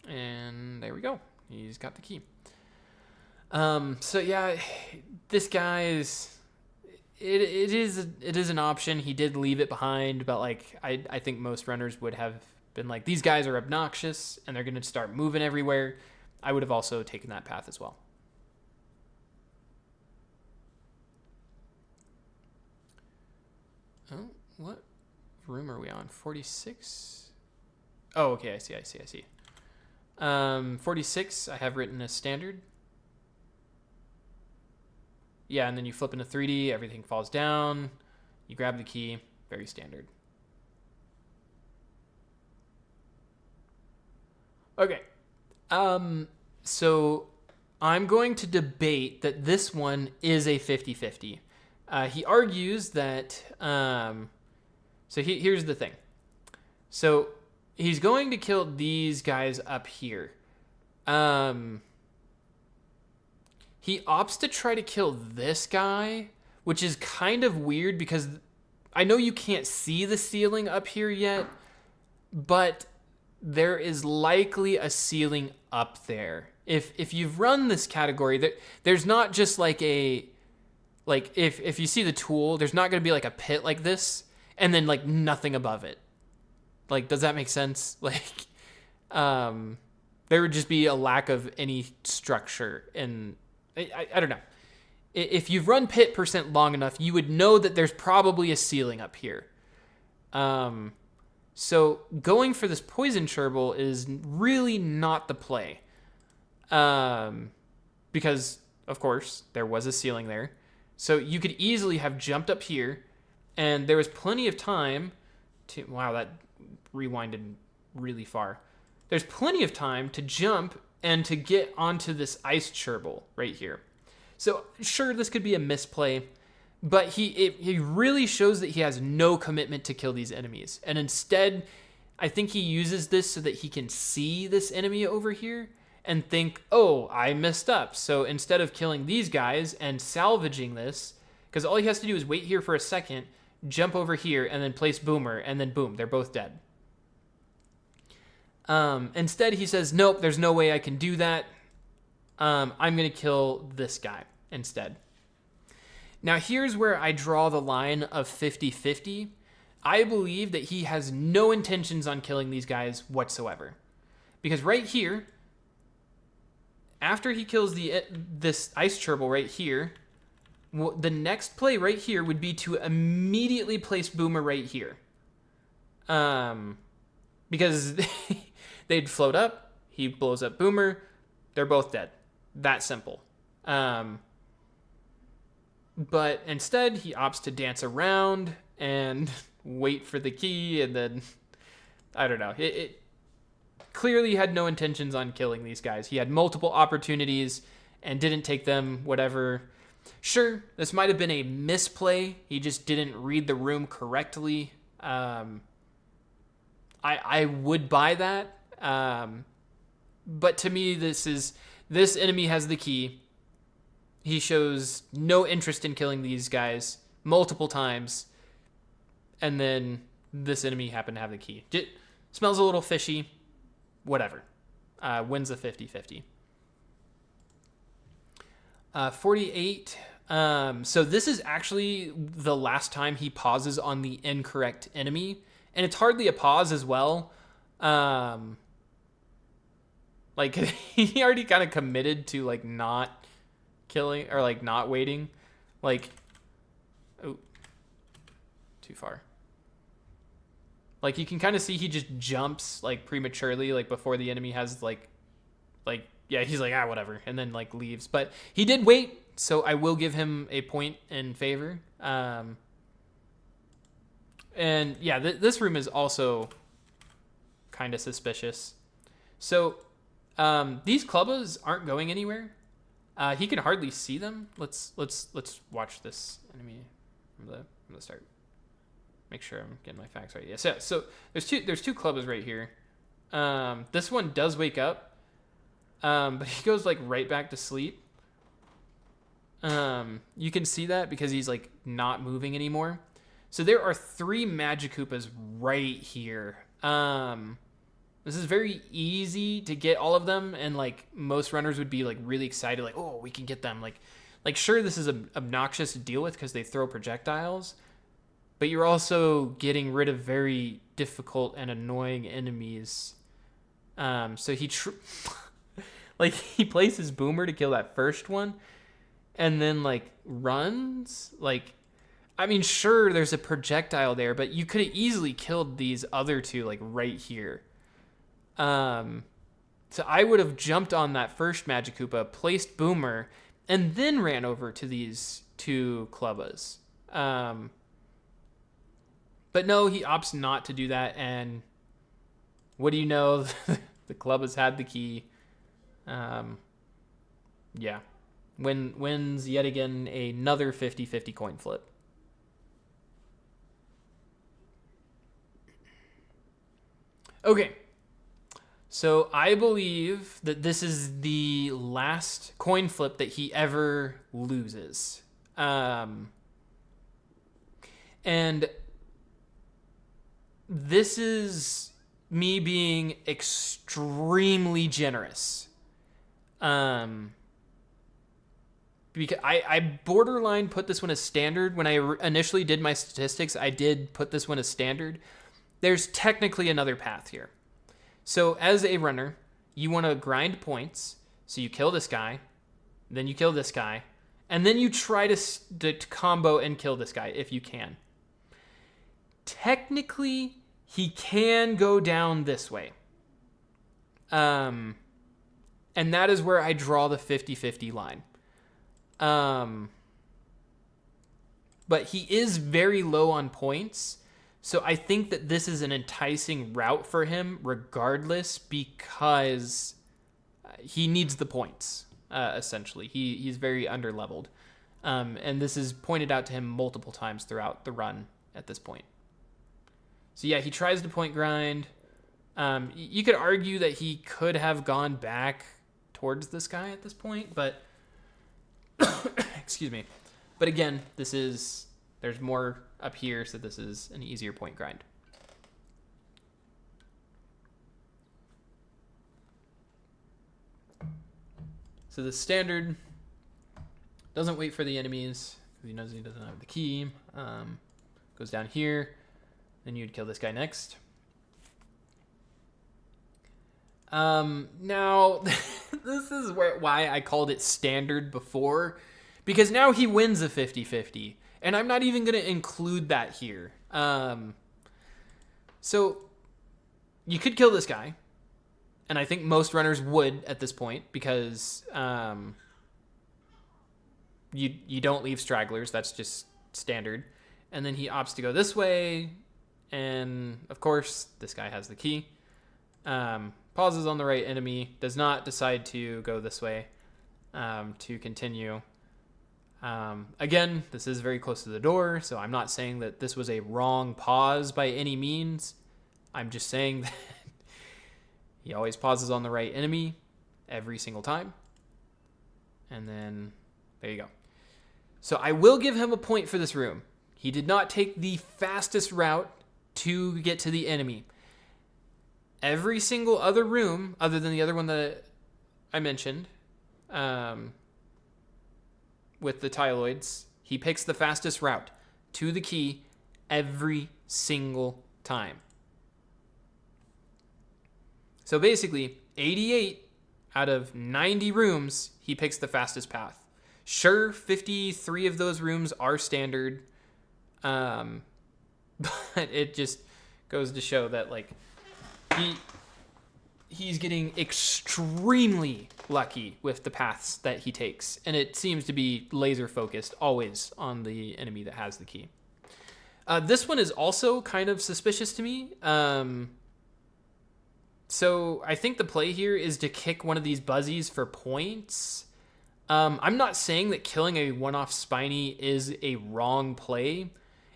And there we go. He's got the key. So yeah, this guy it is an option. He did leave it behind, but like I think most runners would have been like, these guys are obnoxious and they're going to start moving everywhere. I would have also taken that path as well. Oh, what room are we on? 46? Oh, okay, I see. 46, I have written as standard. Yeah, and then you flip into 3D, everything falls down. You grab the key, very standard. Okay. So I'm going to debate that this one is a 50-50. He argues that, here's the thing. So he's going to kill these guys up here. He opts to try to kill this guy, which is kind of weird because I know you can't see the ceiling up here yet, but there is likely a ceiling up there. If you've run this category, there's not just like a, like if you see the tool, there's not going to be like a pit like this and then like nothing above it. Like, does that make sense? Like, there would just be a lack of any structure. And I don't know. If you've run pit % long enough, you would know that there's probably a ceiling up here. So going for this poison gerbil is really not the play. Because, of course, there was a ceiling there. So you could easily have jumped up here, and there was plenty of time to... Wow, that rewinded really far. There's plenty of time to jump and to get onto this ice gerbil right here. So, sure, this could be a misplay, but he really shows that he has no commitment to kill these enemies. And instead, I think he uses this so that he can see this enemy over here and think, oh, I messed up. So instead of killing these guys and salvaging this, because all he has to do is wait here for a second, jump over here, and then place boomer, and then boom, they're both dead. Instead, he says, nope, there's no way I can do that. I'm going to kill this guy instead. Now, here's where I draw the line of 50-50. I believe that he has no intentions on killing these guys whatsoever. Because right here, after he kills this ice gerbil right here, the next play right here would be to immediately place boomer right here. Because they'd float up, he blows up boomer, they're both dead. That simple. But instead, he opts to dance around and wait for the key, and then, I don't know. It clearly had no intentions on killing these guys. He had multiple opportunities and didn't take them, whatever. Sure, this might have been a misplay. He just didn't read the room correctly. I would buy that. But to me, this enemy has the key. He shows no interest in killing these guys multiple times. And then this enemy happened to have the key. It smells a little fishy. Whatever. Wins a 50-50. 48. So this is actually the last time he pauses on the incorrect enemy. And it's hardly a pause as well. Like, he already kind of committed to, like, not killing, or, like, not waiting. Like, oh, too far. Like, you can kind of see he just jumps, like, prematurely, like, before the enemy has, like, yeah, he's like, whatever, and then, like, leaves. But he did wait, so I will give him a point in favor. And, yeah, this room is also kind of suspicious. So, these clubbas aren't going anywhere. He can hardly see them. Let's watch this enemy from the start. Make sure I'm getting my facts right. Yes. Yeah, so there's two clubbas right here. This one does wake up, but he goes like right back to sleep. You can see that because he's like not moving anymore. So there are 3 Magikoopas right here. This is very easy to get all of them, and like most runners would be like really excited, like, oh, we can get them. Like, Like, sure, this is obnoxious to deal with because they throw projectiles, but you're also getting rid of very difficult and annoying enemies. So like, he places Boomer to kill that first one, and then, like, runs. Like, I mean, sure, there's a projectile there, but you could have easily killed these other two, like, right here. So I would have jumped on that first Magikoopa, placed Boomer, and then ran over to these two Clubbas. But no, he opts not to do that, and what do you know? The Clubbas had the key. Yeah. Wins yet again another 50-50 coin flip. Okay. So I believe that this is the last coin flip that he ever loses. And this is me being extremely generous. Because I borderline put this one as standard. When I initially did my statistics, I did put this one as standard. There's technically another path here. So as a runner, you want to grind points. So you kill this guy, then you kill this guy, and then you try to combo and kill this guy if you can. Technically, he can go down this way. And that is where I draw the 50-50 line. But he is very low on points. So I think that this is an enticing route for him regardless, because he needs the points, essentially. He's very underleveled. And this is pointed out to him multiple times throughout the run at this point. So yeah, he tries to point grind. You could argue that he could have gone back towards this guy at this point, but excuse me. But again, there's more up here, so this is an easier point grind. So the standard doesn't wait for the enemies because he knows he doesn't have the key. Goes down here. Then you'd kill this guy next. Now, this is why I called it standard before, because now he wins a 50-50, and I'm not even going to include that here. So you could kill this guy, and I think most runners would at this point, because you don't leave stragglers. That's just standard. And then he opts to go this way, and of course this guy has the key. Pauses on the right enemy, does not decide to go this way to continue. Again, this is very close to the door, so I'm not saying that this was a wrong pause by any means. I'm just saying that he always pauses on the right enemy every single time. And then there you go. So I will give him a point for this room. He did not take the fastest route to get to the enemy. Every single other room, other than the other one that I mentioned, with the Tyloids, he picks the fastest route to the key every single time. So basically, 88 out of 90 rooms, he picks the fastest path. Sure, 53 of those rooms are standard, but it just goes to show that, like, he's getting extremely lucky with the paths that he takes, and it seems to be laser focused always on the enemy that has the key. This one is also kind of suspicious to me. So I think the play here is to kick one of these buzzies for points. I'm not saying that killing a one-off Spiny is a wrong play.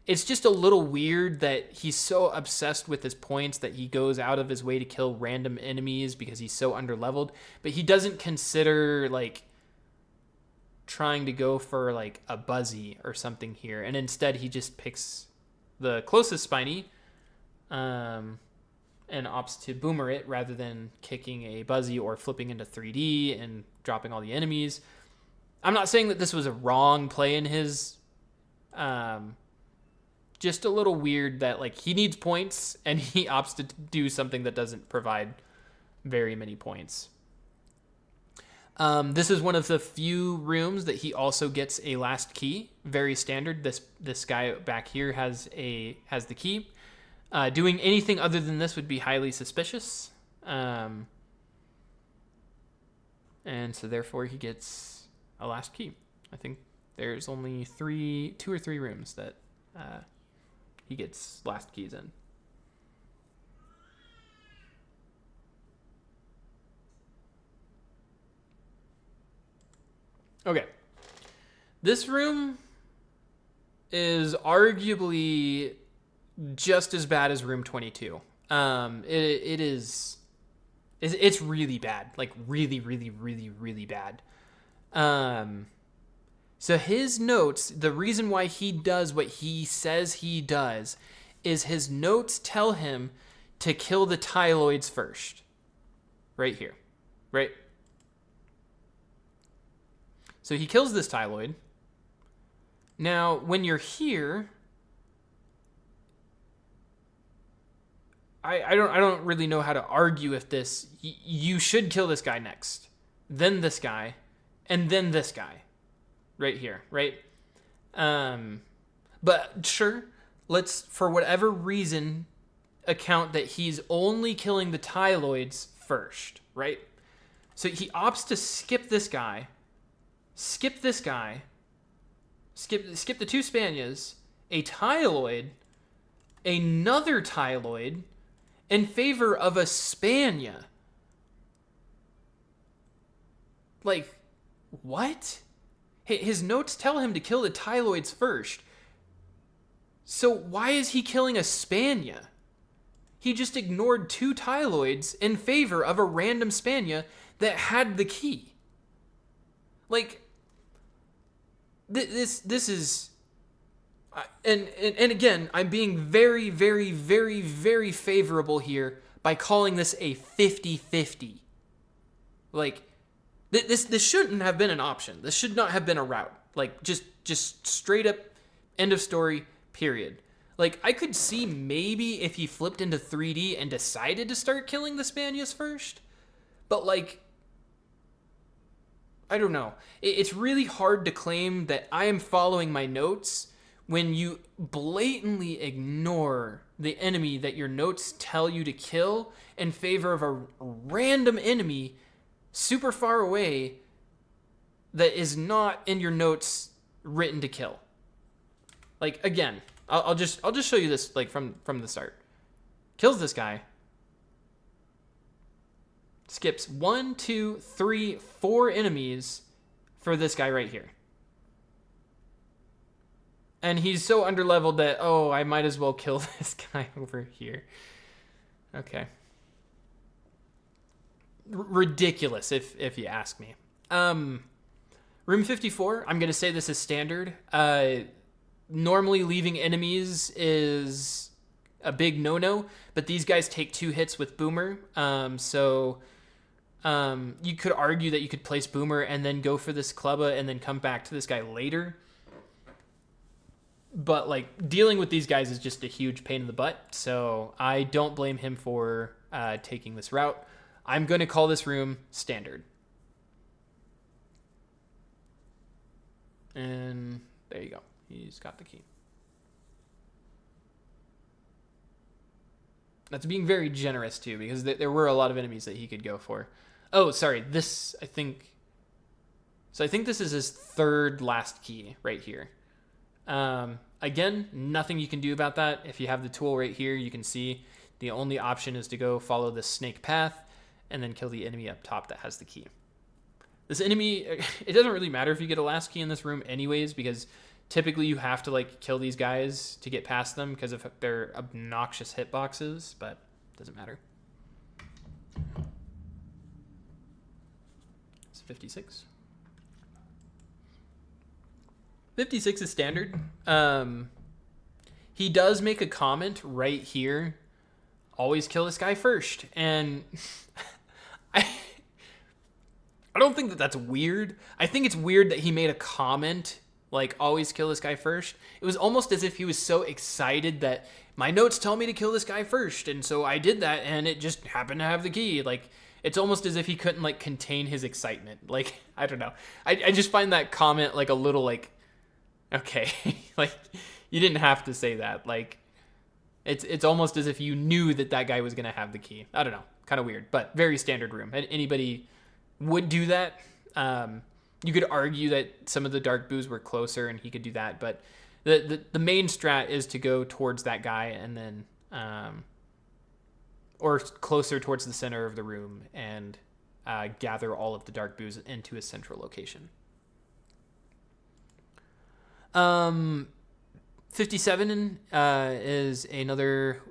It's just a little weird that he's so obsessed with his points that he goes out of his way to kill random enemies because he's so underleveled, but he doesn't consider, like, trying to go for, like, a Buzzy or something here, and instead he just picks the closest Spiny and opts to Boomer it rather than kicking a Buzzy or flipping into 3D and dropping all the enemies. I'm not saying that this was a wrong play in his, just a little weird that like he needs points and he opts to do something that doesn't provide very many points. This is one of the few rooms that he also gets a last key. Very standard. This guy back here has the key. Doing anything other than this would be highly suspicious. And so therefore he gets a last key. I think there's only 2 or 3 rooms that he gets last keys in. Okay. This room is arguably just as bad as room 22. It's really bad. Like really, really, really, really bad. So his notes, the reason why he does what he says he does is his notes tell him to kill the tyloids first. Right here. Right? So he kills this tyloid. Now, when you're here, I don't really know how to argue with this. You should kill this guy next, then this guy, and then this guy, right here, right? But sure, let's for whatever reason account that he's only killing the tyloids first, right? So he opts to skip this guy. Skip the 2 Spanias, a tyloid, another tyloid, in favor of a Spania. Like, what? His notes tell him to kill the tyloids first. So why is he killing a Spania? He just ignored 2 tyloids in favor of a random Spania that had the key. Like, this is, and again, I'm being very, very, very, very favorable here by calling this a 50-50. Like, this shouldn't have been an option. This should not have been a route. Like, just straight up, end of story, period. Like, I could see maybe if he flipped into 3D and decided to start killing the Spanias first, but like, I don't know. It's really hard to claim that I am following my notes when you blatantly ignore the enemy that your notes tell you to kill in favor of a random enemy super far away that is not in your notes written to kill. Like, again, I'll just show you this like from the start. Kills this guy. Skips 1, 2, 3, 4 enemies for this guy right here. And he's so underleveled that, oh, I might as well kill this guy over here. Okay. Ridiculous, if you ask me. Room 54, I'm going to say this is standard. Normally leaving enemies is a big no-no, but these guys take 2 hits with Boomer. So you could argue that you could place Boomer and then go for this Clubba and then come back to this guy later. But like dealing with these guys is just a huge pain in the butt. So I don't blame him for taking this route. I'm going to call this room standard. And there you go. He's got the key. That's being very generous too, because there were a lot of enemies that he could go for. Oh, sorry. I think this is his 3rd last key right here. Again, nothing you can do about that. If you have the tool right here, you can see the only option is to go follow the snake path and then kill the enemy up top that has the key. This enemy, it doesn't really matter if you get a last key in this room anyways, because typically you have to like kill these guys to get past them because of their obnoxious hitboxes, but it doesn't matter. It's 56. 56 is standard. He does make a comment right here. Always kill this guy first. And I don't think that that's weird. I think it's weird that he made a comment like, always kill this guy first. It was almost as if he was so excited that my notes tell me to kill this guy first, and so I did that, and it just happened to have the key. Like, it's almost as if he couldn't, like, contain his excitement. Like, I don't know. I just find that comment, like, a little, like, okay. Like, you didn't have to say that. Like, it's almost as if you knew that that guy was going to have the key. I don't know. Kind of weird, but very standard room. Anybody would do that. You could argue that some of the dark boos were closer and he could do that, but the main strat is to go towards that guy and then or closer towards the center of the room and gather all of the dark boos into a central location. 57 is another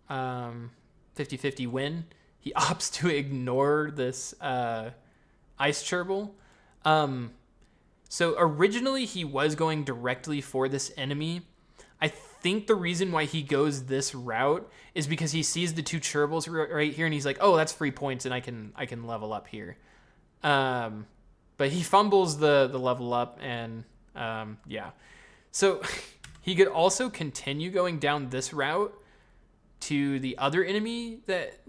50-50 win. He opts to ignore this ice gerbil. So originally he was going directly for this enemy. I think the reason why he goes this route is because he sees the two gerbils right here and he's like, oh, that's free points and I can level up here. But he fumbles the level up and yeah. So he could also continue going down this route to the other enemy that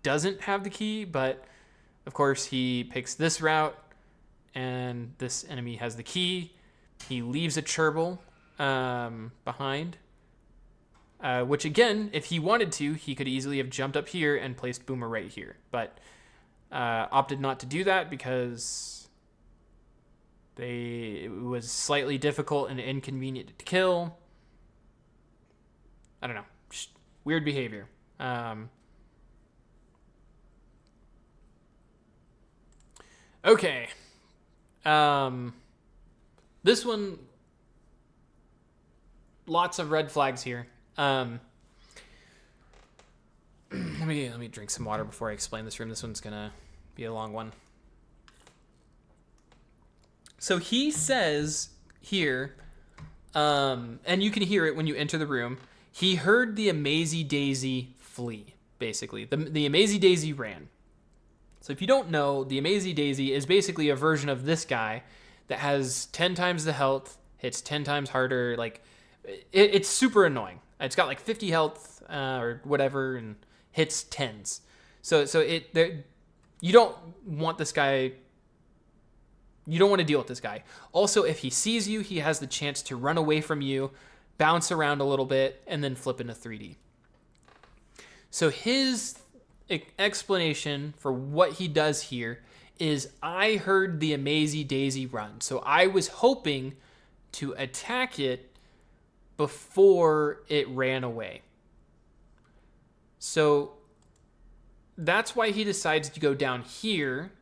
doesn't have the key, but of course he picks this route and this enemy has the key. He leaves a gerbil behind, which again, if he wanted to, he could easily have jumped up here and placed Boomer right here, but opted not to do that because it was slightly difficult and inconvenient to kill. I don't know, just weird behavior. Okay. This one, lots of red flags here. Let me drink some water before I explain this room. This one's gonna be a long one. So he says here, and you can hear it when you enter the room, he heard the Amazy Daisy flee, basically. The Amazy Daisy ran. So if you don't know, the Amazy Daisy is basically a version of this guy that has 10 times the health, hits 10 times harder. Like, it's super annoying. It's got like 50 health or whatever and hits 10s. So you don't want this guy. You don't want to deal with this guy. Also, if he sees you, he has the chance to run away from you, bounce around a little bit, and then flip into 3D. So his explanation for what he does here is, I heard the Amazy Daisy run, so I was hoping to attack it before it ran away. So that's why he decides to go down here.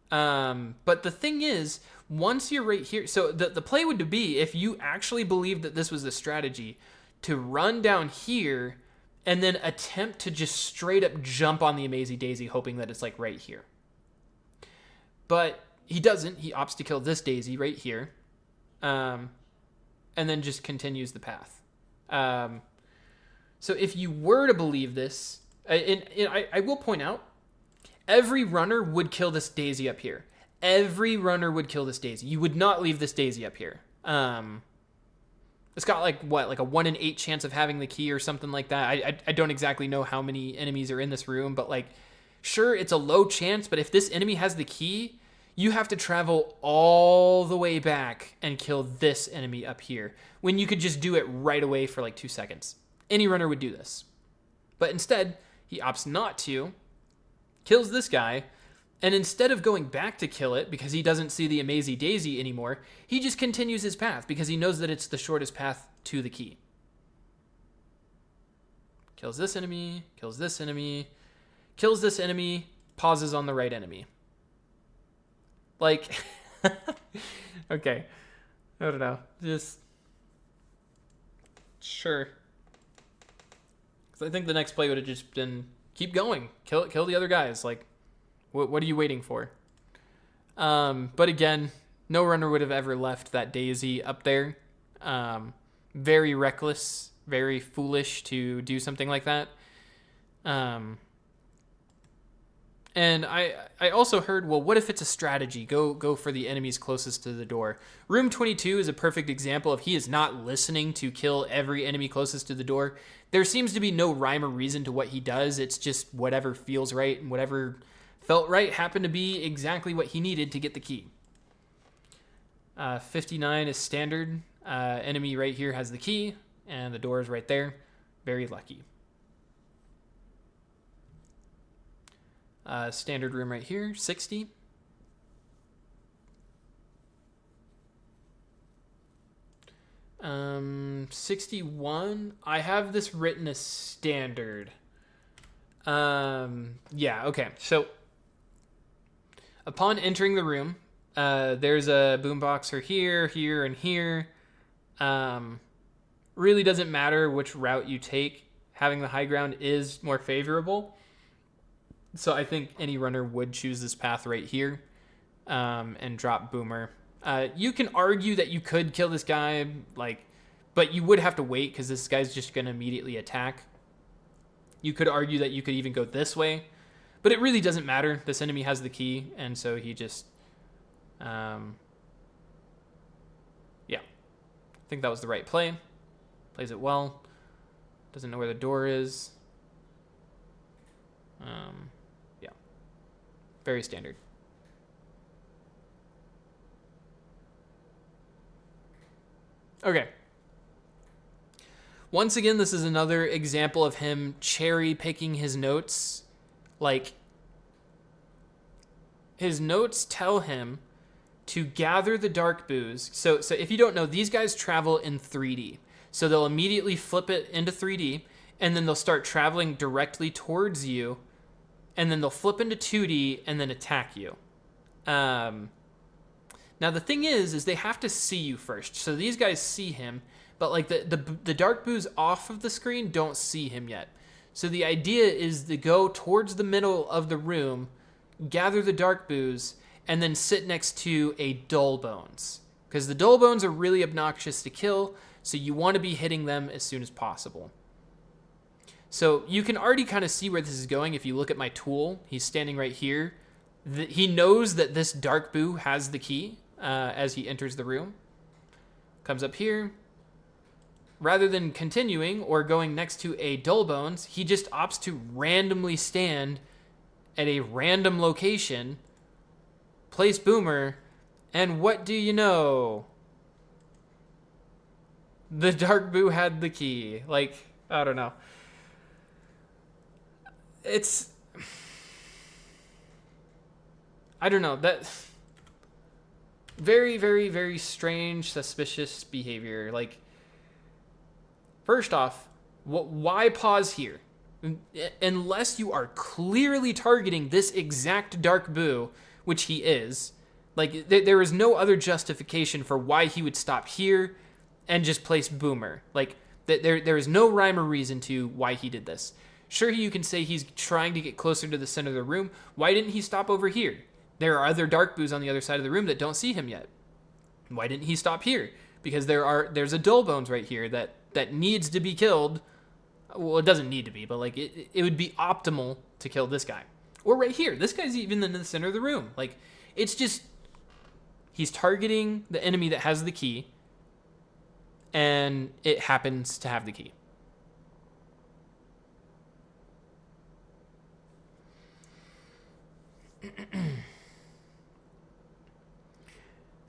But the thing is, once you're right here, so the play would be, if you actually believed that this was the strategy, to run down here and then attempt to just straight up jump on the Amazy Daisy, hoping that it's like right here. But he doesn't. He opts to kill this daisy right here, and then just continues the path. So if you were to believe this, and I will point out, every runner would kill this daisy up here. Every runner would kill this daisy. You would not leave this daisy up here. It's got like a 1 in 8 chance of having the key or something like that. I don't exactly know how many enemies are in this room, but like, sure, it's a low chance, but if this enemy has the key, you have to travel all the way back and kill this enemy up here, when you could just do it right away for like 2 seconds. Any runner would do this. But instead, he opts not to, kills this guy, and instead of going back to kill it because he doesn't see the Amazy Daisy anymore, he just continues his path because he knows that it's the shortest path to the key. Kills this enemy, kills this enemy, kills this enemy, pauses on the right enemy. Like, okay, I don't know, just, sure. Because I think the next play would have just been, keep going, kill the other guys, like, what are you waiting for? But again, no runner would have ever left that daisy up there. Very reckless, very foolish to do something like that. And And I also heard, well, what if it's a strategy? Go for the enemies closest to the door. Room 22 is a perfect example of he is not listening to kill every enemy closest to the door. There seems to be no rhyme or reason to what he does. It's just whatever feels right, and whatever felt right happened to be exactly what he needed to get the key. 59 is standard. Enemy right here has the key, and the door is right there. Very lucky. Standard room right here, 60. Um, 61. I have this written as standard. Yeah, okay. So, upon entering the room, there's a boomboxer here, here, and here. Really doesn't matter which route you take. Having the high ground is more favorable. So I think any runner would choose this path right here, and drop Boomer. You can argue that you could kill this guy, but you would have to wait because this guy's just going to immediately attack. You could argue that you could even go this way, but it really doesn't matter. This enemy has the key, and so he just, yeah. I think that was the right play. Plays it well. Doesn't know where the door is. Yeah. Very standard. Okay. Once again, this is another example of him cherry picking his notes. Like, his notes tell him to gather the dark booze. So if you don't know, these guys travel in 3D. So they'll immediately flip it into 3D, and then they'll start traveling directly towards you, and then they'll flip into 2D and then attack you. Now the thing is they have to see you first. So these guys see him, but like the dark boos off of the screen don't see him yet. So the idea is to go towards the middle of the room, gather the dark boos, and then sit next to a dull bones. Because the dull bones are really obnoxious to kill, so you want to be hitting them as soon as possible. So you can already kind of see where this is going if you look at my tool. He's standing right here. He knows that this dark boo has the key as he enters the room. Comes up here. Rather than continuing or going next to a dull bones, he just opts to randomly stand at a random location, place Boomer, and what do you know? The dark boo had the key. Like, I don't know. It's, I don't know, that very, very, very strange, suspicious behavior. Like, first off, why pause here? Unless you are clearly targeting this exact dark boo, which he is, like, there is no other justification for why he would stop here and just place Boomer. Like, there is no rhyme or reason to why he did this. Sure, you can say he's trying to get closer to the center of the room. Why didn't he stop over here? There are other dark boos on the other side of the room that don't see him yet. Why didn't he stop here? Because there's a dull bones right here that needs to be killed. Well, it doesn't need to be, but like it would be optimal to kill this guy. Or right here. This guy's even in the center of the room. Like, it's just, he's targeting the enemy that has the key, and it happens to have the key.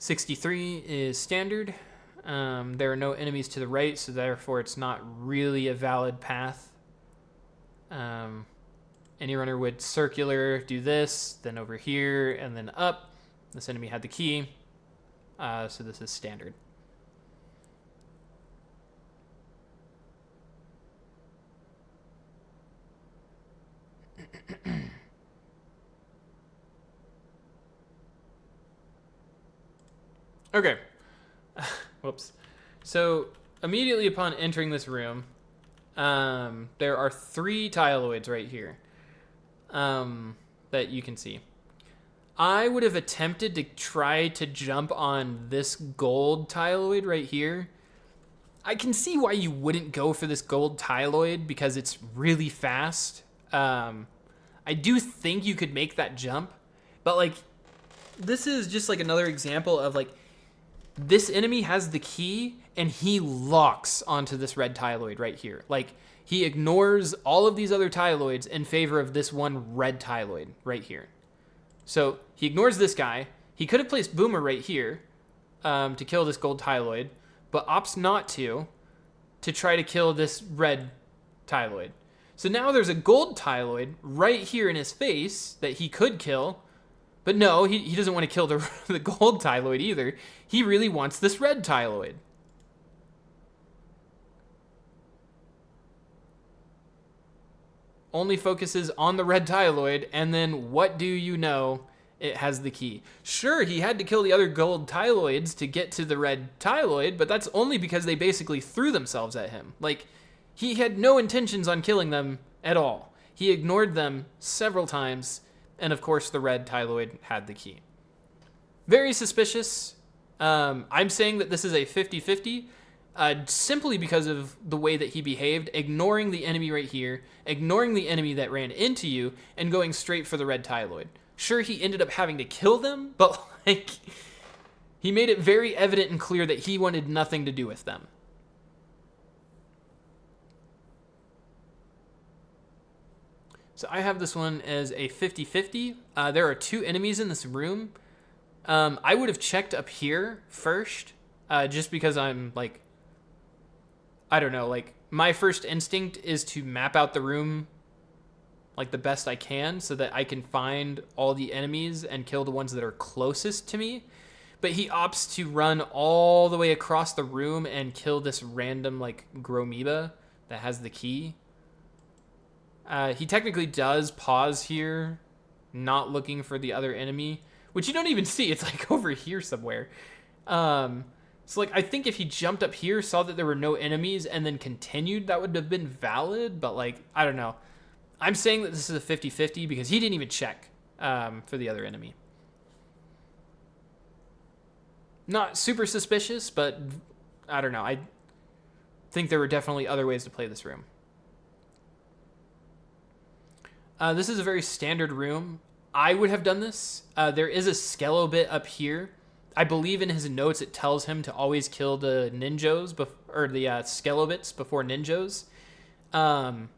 .63 is standard. There are no enemies to the right, so therefore it's not really a valid path. Any runner would circular, do this, then over here, and then up. This enemy had the key, so this is standard. Okay. Whoops. So immediately upon entering this room, there are 3 tyloids right here that you can see. I would have attempted to try to jump on this gold tyloid right here. I can see why you wouldn't go for this gold tyloid because it's really fast. I do think you could make that jump, but like this is just like another example of like this enemy has the key and he locks onto this red tyloid right here. Like he ignores all of these other tyloids in favor of this one red tyloid right here. So he ignores this guy. He could have placed Boomer right here to kill this gold tyloid, but opts not to try to kill this red tyloid. So now there's a gold tyloid right here in his face that he could kill, but no, he doesn't want to kill the gold tyloid either. He really wants this red tyloid. Only focuses on the red tyloid, and then what do you know? It has the key. Sure, he had to kill the other gold tyloids to get to the red tyloid, but that's only because they basically threw themselves at him. Like, he had no intentions on killing them at all. He ignored them several times, and of course the red tyloid had the key. Very suspicious. I'm saying that this is a 50-50, simply because of the way that he behaved, ignoring the enemy right here, ignoring the enemy that ran into you, and going straight for the red tyloid. Sure, he ended up having to kill them, but like he made it very evident and clear that he wanted nothing to do with them. So I have this one as a 50-50. There are two enemies in this room. I would have checked up here first, just because I'm like, I don't know, like my first instinct is to map out the room like the best I can so that I can find all the enemies and kill the ones that are closest to me. But he opts to run all the way across the room and kill this random like Gromoeba that has the key. He technically does pause here, not looking for the other enemy, which you don't even see. It's like over here somewhere. So like I think if he jumped up here, saw that there were no enemies, and then continued, that would have been valid. But like, I don't know. I'm saying that this is a 50-50 because he didn't even check for the other enemy. Not super suspicious, but I don't know. I think there were definitely other ways to play this room. This is a very standard room. I would have done this. There is a Skello bit up here. I believe in his notes it tells him to always kill the ninjos, or the Skello bits before ninjos. And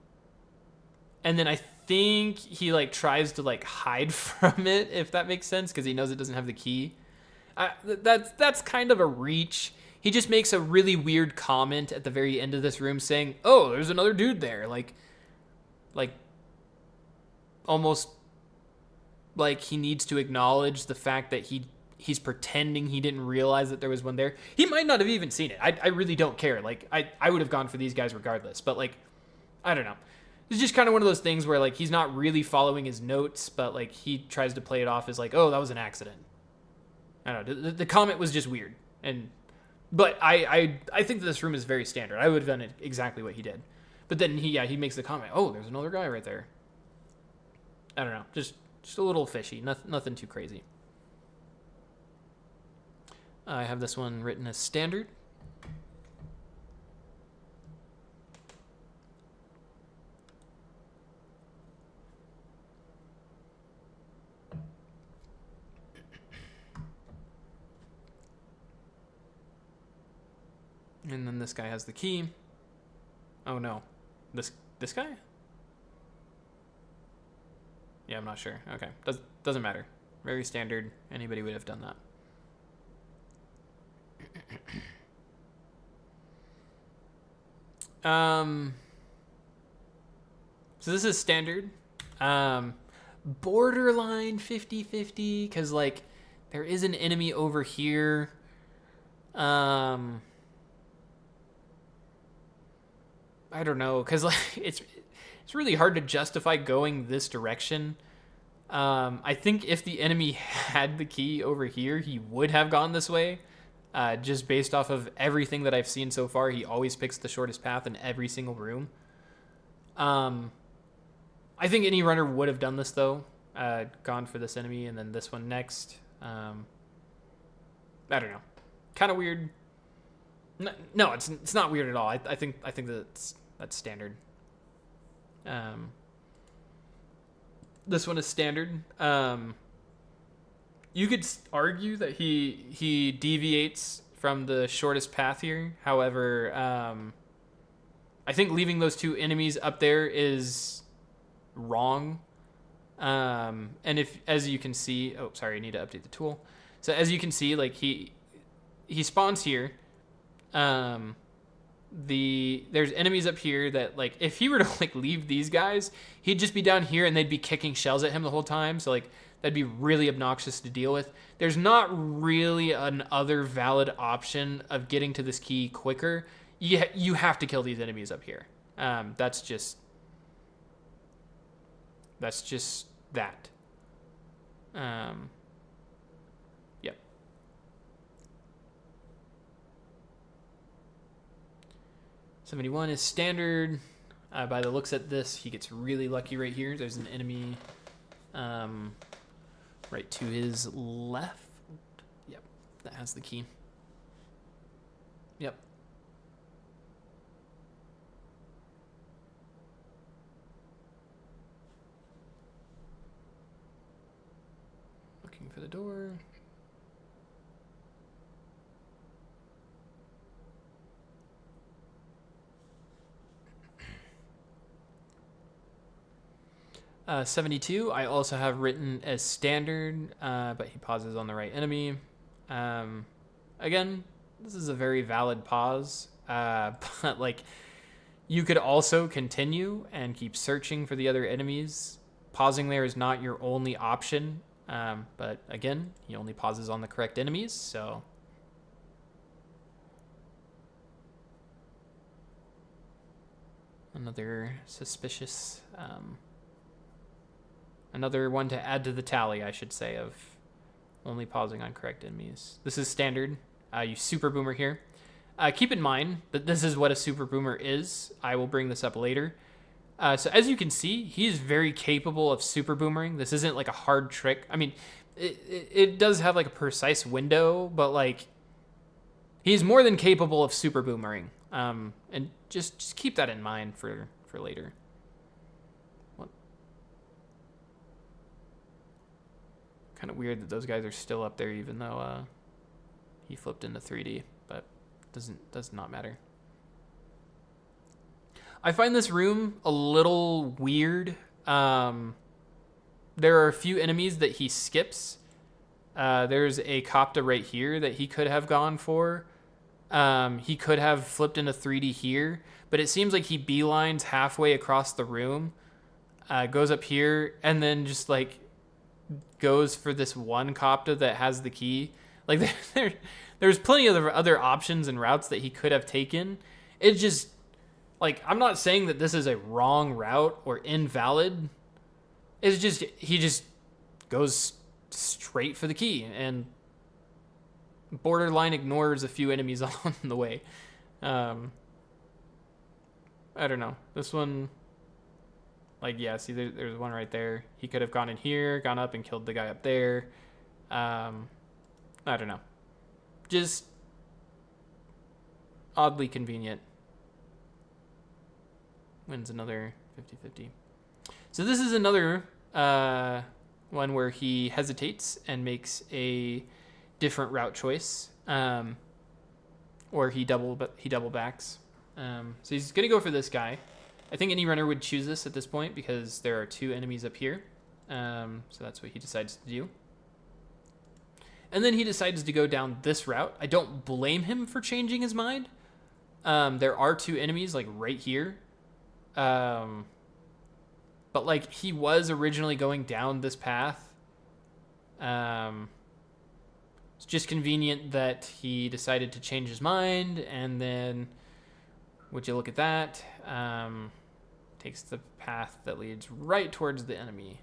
then I think he like tries to like hide from it, if that makes sense, because he knows it doesn't have the key. That's kind of a reach. He just makes a really weird comment at the very end of this room saying, "Oh, there's another dude there." Like almost like he needs to acknowledge the fact that he's pretending he didn't realize that there was one there. He might not have even seen it. I really don't care. Like I would have gone for these guys regardless, but like I don't know. It's just kind of one of those things where like he's not really following his notes, but like he tries to play it off as like, "Oh, that was an accident." I don't know. The comment was just weird, but I think that this room is very standard. I would have done it exactly what he did, but then he makes the comment, "Oh, there's another guy right there." I don't know, just a little fishy, nothing too crazy. I have this one written as standard. And then this guy has the key. Oh no. This guy? Yeah, I'm not sure. Okay. Doesn't matter. Very standard. Anybody would have done that. So this is standard. Borderline 50-50, because like there is an enemy over here. I don't know, because like it's really hard to justify going this direction. I think if the enemy had the key over here, he would have gone this way. Just based off of everything that I've seen so far, he always picks the shortest path in every single room. I think any runner would have done this though, gone for this enemy and then this one next. I don't know, kind of weird. No, it's not weird at all. I think that's standard. This one is standard. You could argue that he deviates from the shortest path here. However, I think leaving those two enemies up there is wrong. And if, as you can see, oh, sorry, I need to update the tool. So as you can see, like he spawns here. There's enemies up here that, like, if he were to like leave these guys, he'd just be down here and they'd be kicking shells at him the whole time. So like that'd be really obnoxious to deal with. There's not really an other valid option of getting to this key quicker. You have to kill these enemies up here. That's just that. Yep. $71 is standard. By the looks at this, he gets really lucky right here. There's an enemy right to his left. Yep, that has the key. Yep. Looking for the door. $72, I also have written as standard, but he pauses on the right enemy. Again, this is a very valid pause, but like you could also continue and keep searching for the other enemies. Pausing there is not your only option, but again, he only pauses on the correct enemies, so. Another suspicious, another one to add to the tally, I should say, of only pausing on correct enemies. This is standard. You super boomer here. Keep in mind that this is what a super boomer is. I will bring this up later. So as you can see, he's very capable of super boomering. This isn't like a hard trick. I mean, it does have like a precise window, but like he's more than capable of super boomering. And just keep that in mind for later. What? Kind of weird that those guys are still up there, even though he flipped into 3D, but does not matter. I find this room a little weird. There are a few enemies that he skips. There's a Copta right here that he could have gone for. He could have flipped into 3D here, but it seems like he beelines halfway across the room, goes up here, and then just like goes for this one Copta that has the key. Like there's plenty of other options and routes that he could have taken. It just, like, I'm not saying that this is a wrong route or invalid. It's just, he just goes straight for the key and borderline ignores a few enemies on the way. I don't know. This one, like, yeah, see, there's one right there. He could have gone in here, gone up and killed the guy up there. I don't know. Just oddly convenient. Wins another 50-50. So this is another one where he hesitates and makes a different route choice, or he double backs. So he's gonna go for this guy. I think any runner would choose this at this point because there are two enemies up here. So that's what he decides to do. And then he decides to go down this route. I don't blame him for changing his mind. There are two enemies like right here. But like he was originally going down this path. It's just convenient that he decided to change his mind, and then would you look at that? Takes the path that leads right towards the enemy.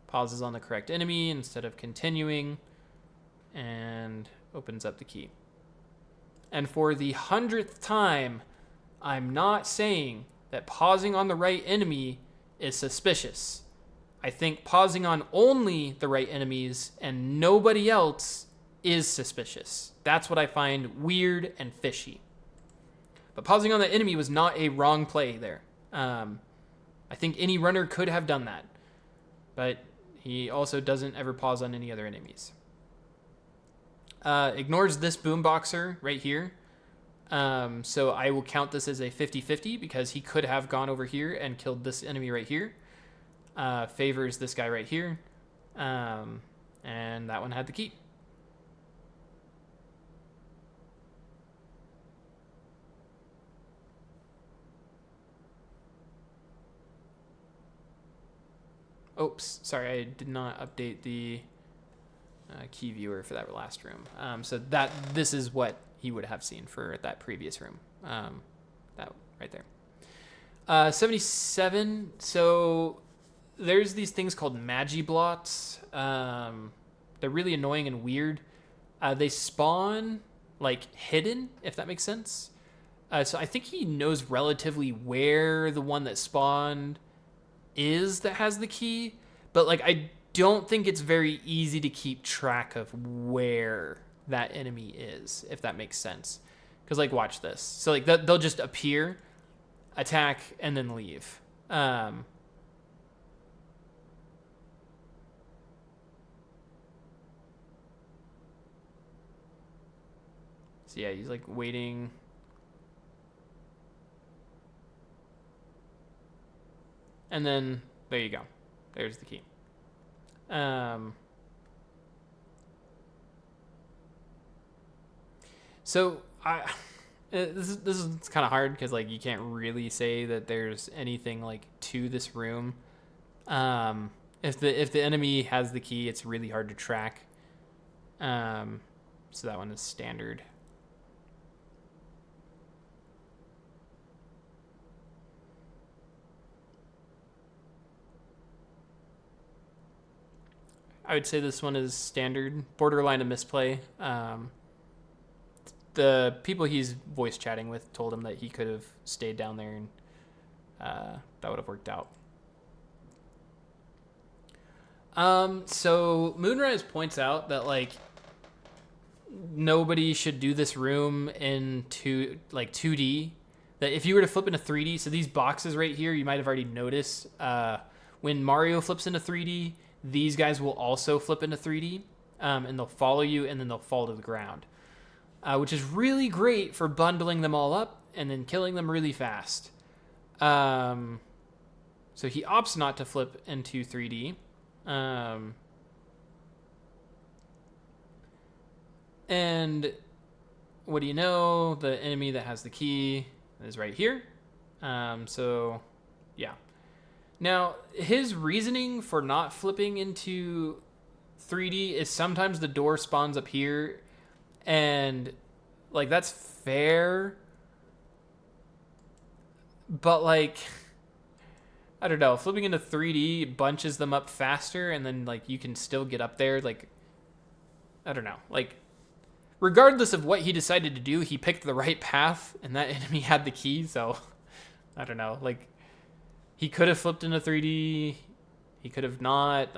Pauses on the correct enemy instead of continuing, and opens up the key. And for the 100th time, I'm not saying that pausing on the right enemy is suspicious. I think pausing on only the right enemies and nobody else is suspicious. That's what I find weird and fishy. But pausing on the enemy was not a wrong play there. I think any runner could have done that. but he also doesn't ever pause on any other enemies. Ignores this boomboxer right here. So I will count this as a 50-50 because he could have gone over here and killed this enemy right here. Favors this guy right here. And that one had the key. Oops, sorry, I did not update the key viewer for that last room. So this is what he would have seen for that previous room. That right there. 77. So there's these things called magi blots. They're really annoying and weird. They spawn like hidden, if that makes sense. So I think he knows relatively where the one that spawned is that has the key, but like I don't think it's very easy to keep track of where that enemy is, if that makes sense. Because like watch this. So like they'll just appear, attack, and then leave. So yeah, he's like waiting. And then there you go. There's the key. So this is kind of hard because like you can't really say that there's anything like to this room. If the enemy has the key, it's really hard to track. So that one is standard. I would say this one is standard, borderline a misplay. The people he's voice chatting with told him that he could have stayed down there, and that would have worked out. So Moonrise points out that like nobody should do this room in 2D. That if you were to flip into 3D, so these boxes right here, you might have already noticed. When Mario flips into 3D, these guys will also flip into 3D, and they'll follow you, and then they'll fall to the ground, which is really great for bundling them all up and then killing them really fast. So he opts not to flip into 3D. And what do you know? The enemy that has the key is right here. So, yeah. Now, his reasoning for not flipping into 3D is sometimes the door spawns up here, and, like, that's fair. But, like, I don't know. Flipping into 3D bunches them up faster, and then, like, you can still get up there. Like, I don't know. Like, regardless of what he decided to do, he picked the right path, and that enemy had the key, so I don't know. Like, he could have flipped into 3D. He could have not.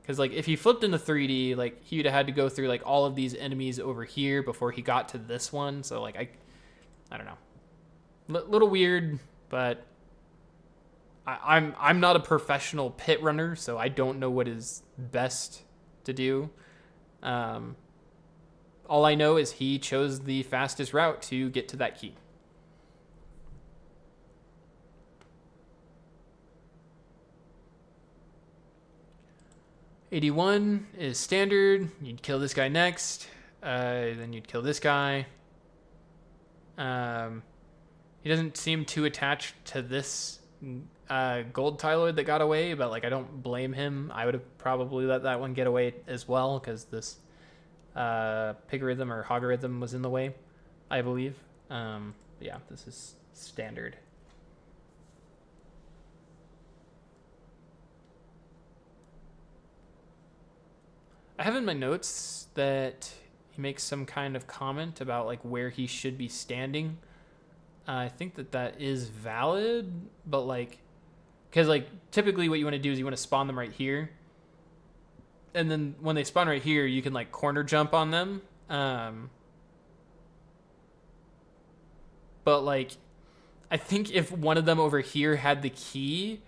Because, like, if he flipped into 3D, like, he would have had to go through, like, all of these enemies over here before he got to this one. So, like, I don't know. Little weird, but I'm not a professional pit runner, so I don't know what is best to do. All I know is he chose the fastest route to get to that key. '81 is standard. You'd kill this guy next. Then you'd kill this guy. He doesn't seem too attached to this gold tyloid that got away, but like I don't blame him. I would have probably let that one get away as well because this pigarithm or hogarithm was in the way, I believe. Yeah, this is standard. I have in my notes that he makes some kind of comment about like where he should be standing. I think that is valid, but like, because like typically what you want to do is you want to spawn them right here, and then when they spawn right here, you can like corner jump on them. But like, I think if one of them over here had the key,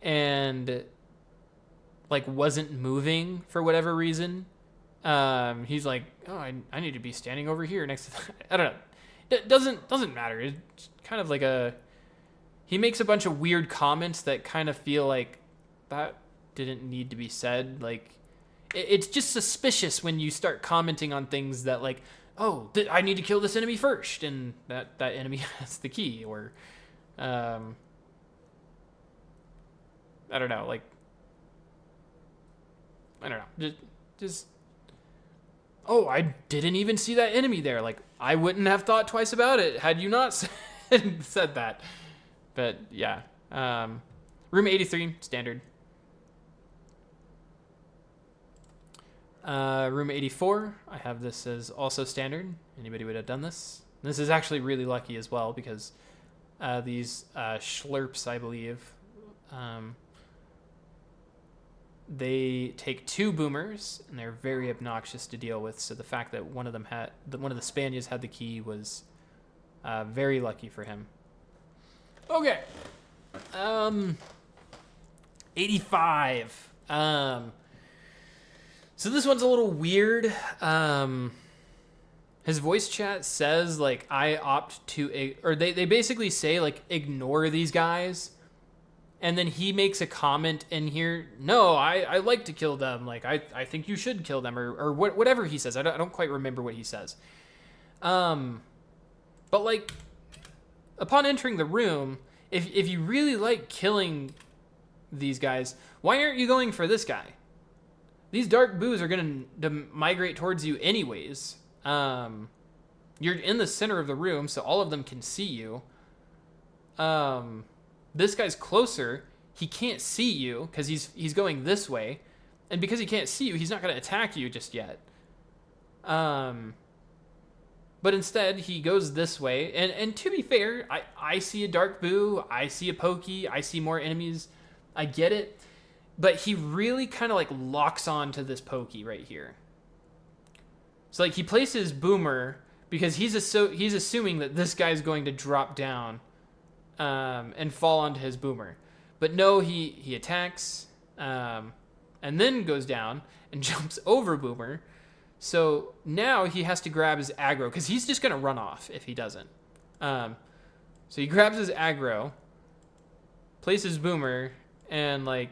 and like wasn't moving for whatever reason. He's like, oh, I need to be standing over here next to I don't know. It doesn't matter. It's kind of like he makes a bunch of weird comments that kind of feel like that didn't need to be said. Like, it's just suspicious when you start commenting on things that like, oh, I need to kill this enemy first, and that enemy has the key, or I don't know, like, I don't know, just oh, I didn't even see that enemy there. Like, I wouldn't have thought twice about it had you not said that. But yeah, room 83, standard. Room 84, I have this as also standard. Anybody would have done this. This is actually really lucky as well because these schlurps, I believe, they take 2 boomers and they're very obnoxious to deal with. So the fact that one of the Spaniards had the key was very lucky for him. Okay. 85. So this one's a little weird. His voice chat says, like, I opt to, or they basically say, like, ignore these guys. And then he makes a comment in here, no, I like to kill them. Like, I think you should kill them, or whatever he says. I don't quite remember what he says. But, like, upon entering the room, if you really like killing these guys, why aren't you going for this guy? These dark boos are going to migrate towards you anyways. You're in the center of the room, so all of them can see you. This guy's closer. He can't see you because he's going this way. And because he can't see you, he's not going to attack you just yet. But instead, he goes this way. And to be fair, I see a dark boo. I see a pokey. I see more enemies. I get it. But he really kind of like locks on to this pokey right here. So like he places boomer because he's assuming that this guy's going to drop down and fall onto his boomer. But no, he attacks and then goes down and jumps over boomer. So now he has to grab his aggro because he's just going to run off if he doesn't. So he grabs his aggro, places boomer, and like,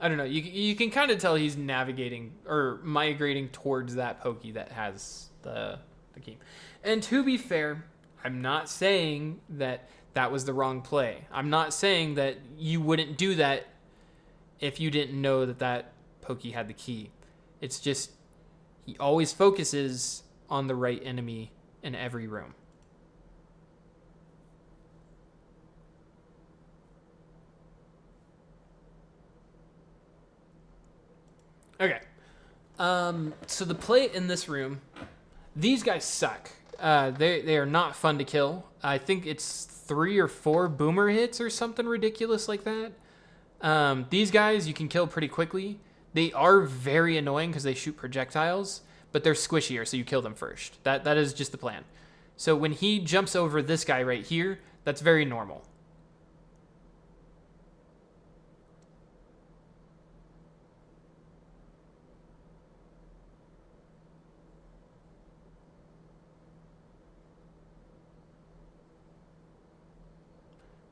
I don't know, you can kind of tell he's navigating or migrating towards that pokey that has the key. And to be fair, I'm not saying that was the wrong play. I'm not saying that you wouldn't do that if you didn't know that pokey had the key. It's just he always focuses on the right enemy in every room. Okay. So the play in this room, these guys suck. They are not fun to kill. I think it's 3 or 4 boomer hits or something ridiculous like that. These guys you can kill pretty quickly. They are very annoying because they shoot projectiles, but they're squishier, so you kill them first. That is just the plan. So when he jumps over this guy right here, that's very normal.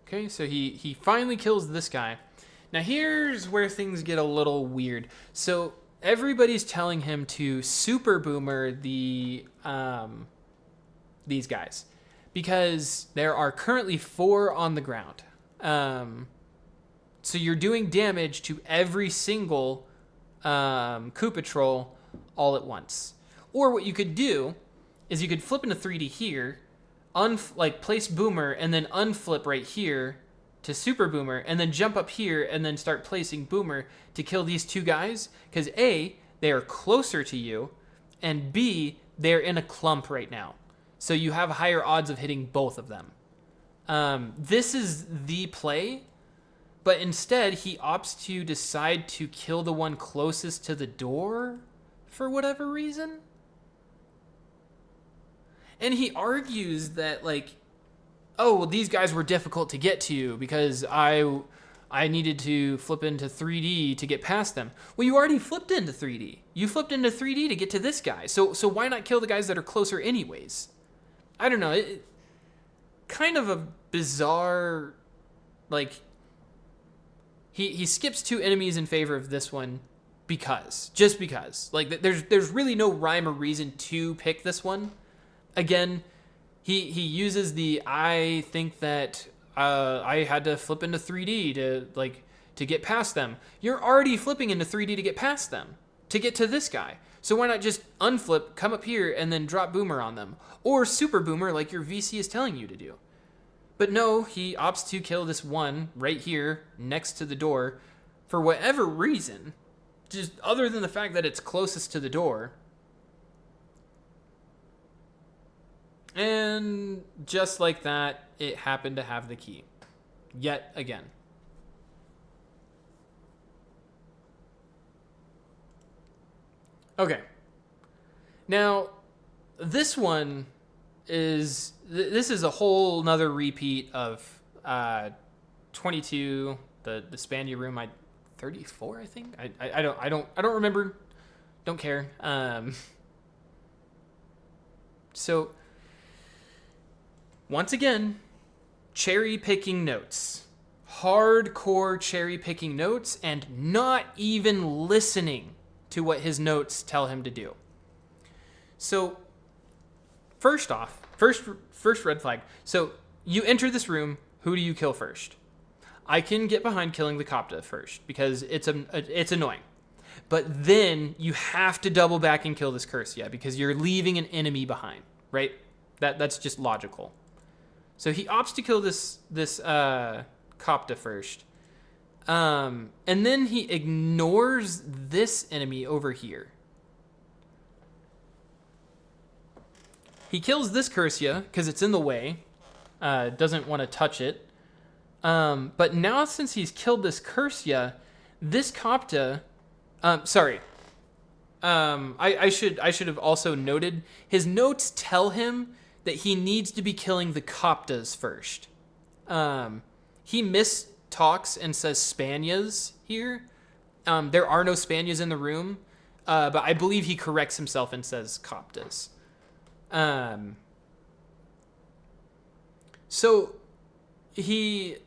Okay, so he finally kills this guy. Now here's where things get a little weird. So everybody's telling him to super boomer these guys because there are currently 4 on the ground. So you're doing damage to every single coup patrol all at once. Or what you could do is you could flip into 3D here, place boomer and then unflip right here to super boomer and then jump up here and then start placing boomer to kill these 2 guys because A, they are closer to you, and B, they're in a clump right now. So you have higher odds of hitting both of them. This is the play, but instead he opts to decide to kill the one closest to the door for whatever reason. And he argues that, like, oh, well, these guys were difficult to get to because I needed to flip into 3D to get past them. Well, you already flipped into 3D. You flipped into 3D to get to this guy. So why not kill the guys that are closer anyways? I don't know. Kind of a bizarre, like, he skips 2 enemies in favor of this one just because. Like, there's really no rhyme or reason to pick this one. Again, he uses the, I think that I had to flip into 3D to get past them. You're already flipping into 3D to get past them, to get to this guy. So why not just unflip, come up here, and then drop Boomer on them? Or Super Boomer like your VC is telling you to do. But no, he opts to kill this one right here next to the door for whatever reason, just other than the fact that it's closest to the door. And just like that, it happened to have the key. Yet again. Okay. Now, this one is... This is a whole nother repeat of 22, the Spania room. 34, I think. I don't remember. Don't care. So... Once again, cherry-picking notes. Hardcore cherry-picking notes and not even listening to what his notes tell him to do. So, first off, first red flag. So, you enter this room, who do you kill first? I can get behind killing the Copta first because it's annoying. But then you have to double back and kill this Cursia because you're leaving an enemy behind, right? That's just logical. So he opts to kill this Copta first. And then he ignores this enemy over here. He kills this Cursia because it's in the way. Doesn't want to touch it. But now since he's killed this Cursia, this Copta... sorry. I should have also noted, his notes tell him that he needs to be killing the Coptas first. He mistalks and says Spanias here. There are no Spanias in the room, but I believe he corrects himself and says Coptas. So he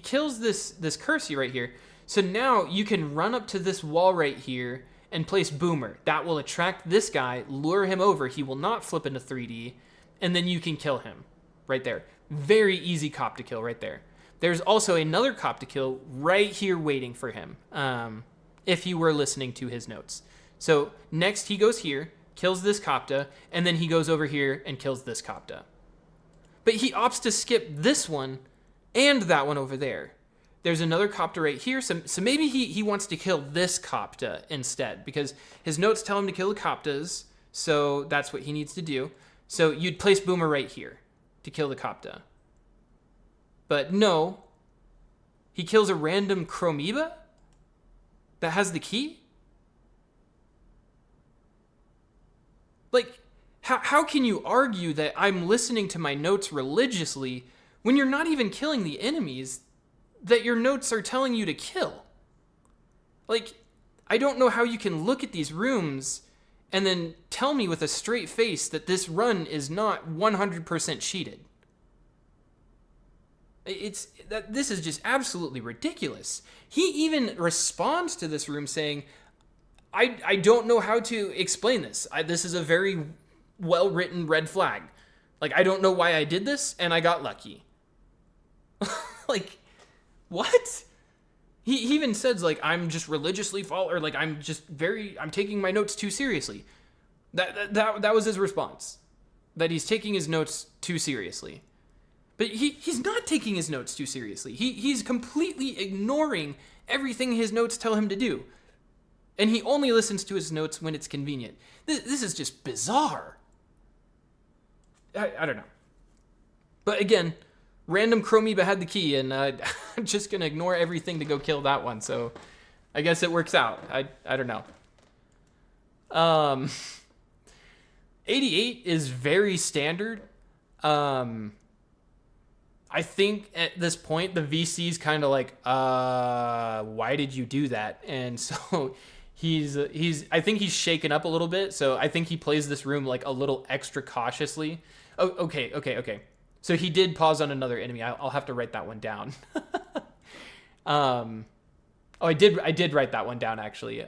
kills this Cursia right here. So now you can run up to this wall right here and place Boomer. That will attract this guy, lure him over. He will not flip into 3D, and then you can kill him right there. Very easy cop to kill right there. There's also another cop to kill right here waiting for him, if you were listening to his notes. So next he goes here, kills this Copta, and then he goes over here and kills this Copta. But he opts to skip this one and that one over there. There's another Copta right here, so maybe he wants to kill this Copta instead, because his notes tell him to kill the Coptas, so that's what he needs to do. So you'd place Boomer right here to kill the Copta. But no, he kills a random Chromiba that has the key? Like, how can you argue that I'm listening to my notes religiously when you're not even killing the enemies that your notes are telling you to kill? Like, I don't know how you can look at these rooms and then tell me with a straight face that this run is not 100% cheated. This is just absolutely ridiculous. He even responds to this room saying, I don't know how to explain this. This is a very well-written red flag. Like, I don't know why I did this, and I got lucky. Like, what? He even says, like, I'm just religiously or like, I'm taking my notes too seriously. That was his response. That he's taking his notes too seriously. But he's not taking his notes too seriously. He's completely ignoring everything his notes tell him to do. And he only listens to his notes when it's convenient. This is just bizarre. I don't know. But again, random Chromiba had the key, and I'm just going to ignore everything to go kill that one. So I guess it works out. I don't know. 88 is very standard. I think at this point the VC's kind of like, why did you do that? And so I think he's shaken up a little bit. So I think he plays this room like a little extra cautiously. Oh, okay. So he did pause on another enemy. I'll have to write that one down. Oh, I did write that one down actually.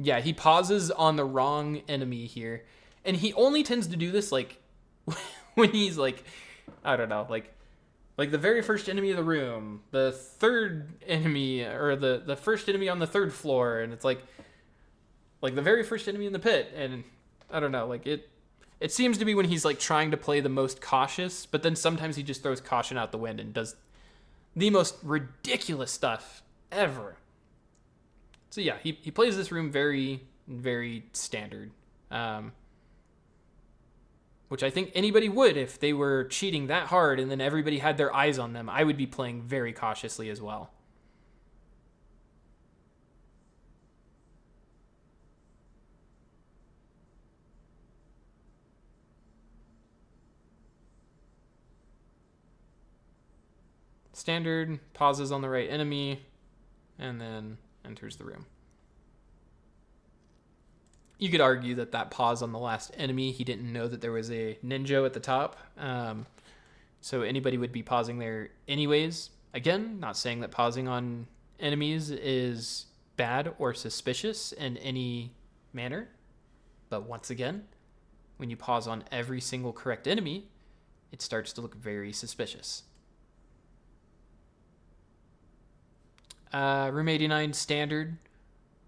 Yeah, he pauses on the wrong enemy here, and he only tends to do this like when he's like, I don't know, like the very first enemy of the room, the third enemy, or the first enemy on the third floor, and it's like the very first enemy in the pit, and I don't know, like it seems to be when he's like trying to play the most cautious, but then sometimes he just throws caution out the wind and does the most ridiculous stuff ever. So yeah, he plays this room very, very standard. Which I think anybody would if they were cheating that hard and then everybody had their eyes on them. I would be playing very cautiously as well. Standard, pauses on the right enemy, and then enters the room. You could argue that pause on the last enemy, he didn't know that there was a ninja at the top. So anybody would be pausing there anyways. Again, not saying that pausing on enemies is bad or suspicious in any manner. But once again, when you pause on every single correct enemy, it starts to look very suspicious. Room 89 standard.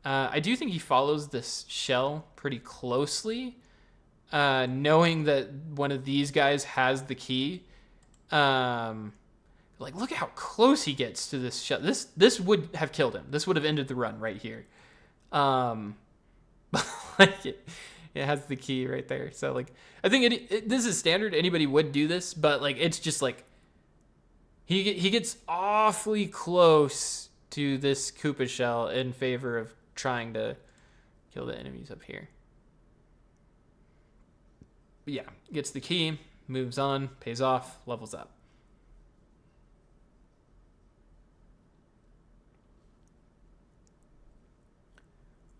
I do think he follows this shell pretty closely, knowing that one of these guys has the key. Like, look at how close he gets to this shell. This would have killed him. This would have ended the run right here. Like it has the key right there. So like, I think this is standard. Anybody would do this, but like, it's just like he gets awfully close to this Koopa shell in favor of trying to kill the enemies up here. But yeah, gets the key, moves on, pays off, levels up.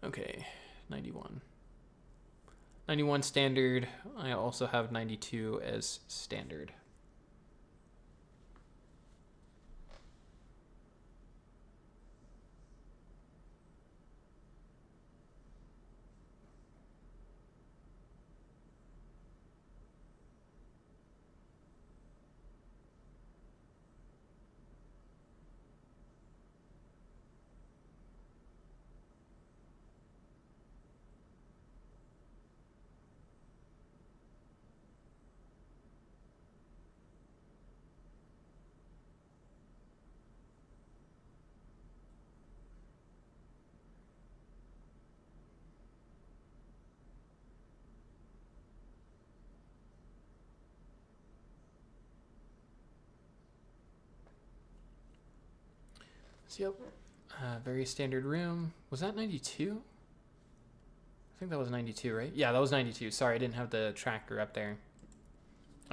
Okay, 91. 91 standard. I also have 92 as standard. So, yep, very standard room. Was that 92? I think that was 92, right? Yeah, that was 92. Sorry, I didn't have the tracker up there.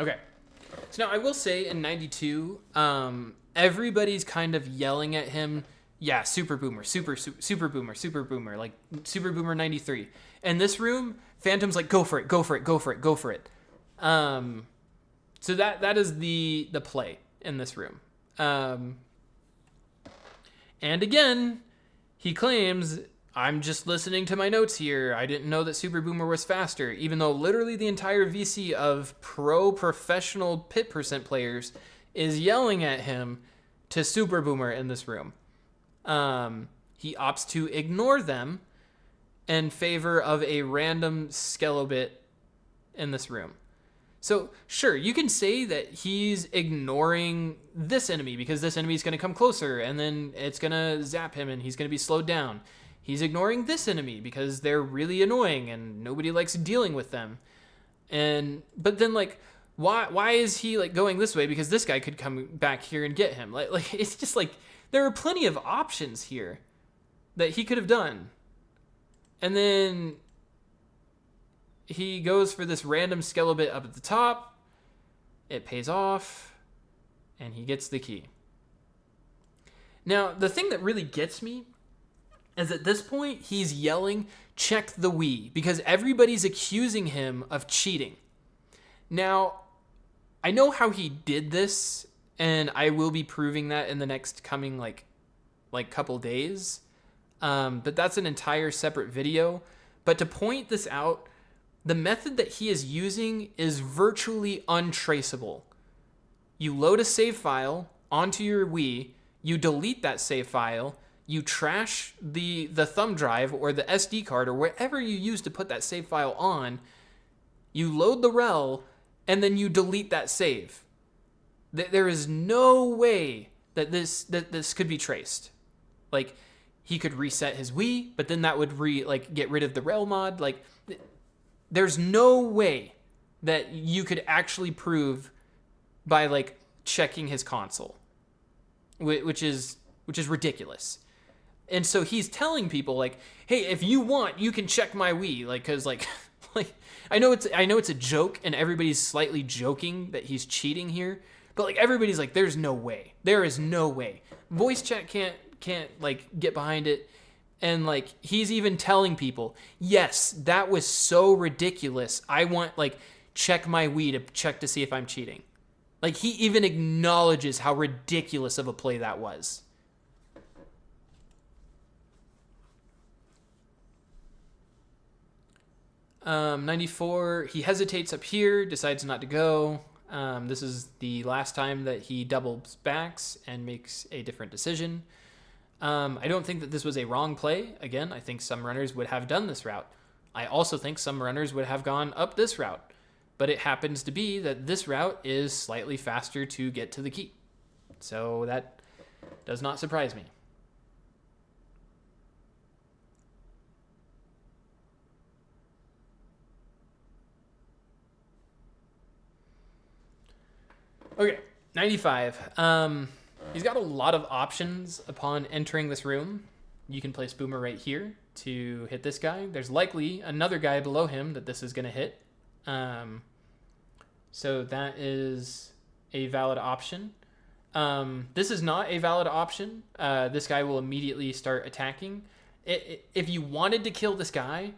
Okay. So now I will say in 92, everybody's kind of yelling at him. Yeah, super boomer, super boomer, like super boomer 93. In this room, Phantom's like, go for it. So that is the play in this room. And again, he claims, I'm just listening to my notes here. I didn't know that Super Boomer was faster, even though literally the entire VC of professional pit percent players is yelling at him to Super Boomer in this room. He opts to ignore them in favor of a random Skelobit in this room. So, sure, you can say that he's ignoring this enemy because this enemy is going to come closer and then it's going to zap him and he's going to be slowed down. He's ignoring this enemy because they're really annoying and nobody likes dealing with them. But then, like, why is he, like, going this way? Because this guy could come back here and get him. Like it's just, like, there are plenty of options here that he could have done. And then he goes for this random skelebit up at the top. It pays off, and he gets the key. Now, the thing that really gets me is at this point, he's yelling, check the Wii, because everybody's accusing him of cheating. Now, I know how he did this, and I will be proving that in the next coming, like couple days. But that's an entire separate video. But to point this out, the method that he is using is virtually untraceable. You load a save file onto your Wii, you delete that save file, you trash the thumb drive or the SD card or whatever you use to put that save file on, you load the rel, and then you delete that save. There is no way that this could be traced. Like, he could reset his Wii, but then that would get rid of the rel mod. Like, there's no way that you could actually prove by checking his console, which is ridiculous. And so he's telling people hey, if you want, you can check my Wii, because I know it's a joke and everybody's slightly joking that he's cheating here, but everybody's there's no way. There is no way. Voice chat can't get behind it. And he's even telling people, yes, that was so ridiculous. I want check my Wii to check to see if I'm cheating. He even acknowledges how ridiculous of a play that was. $94, he hesitates up here, decides not to go. This is the last time that he doubles backs and makes a different decision. I don't think that this was a wrong play. Again, I think some runners would have done this route. I also think some runners would have gone up this route. But it happens to be that this route is slightly faster to get to the key. So that does not surprise me. Okay, 95. He's got a lot of options upon entering this room. You can place Boomer right here to hit this guy. There's likely another guy below him that this is going to hit. So that is a valid option. This is not a valid option. This guy will immediately start attacking. If you wanted to kill this guy,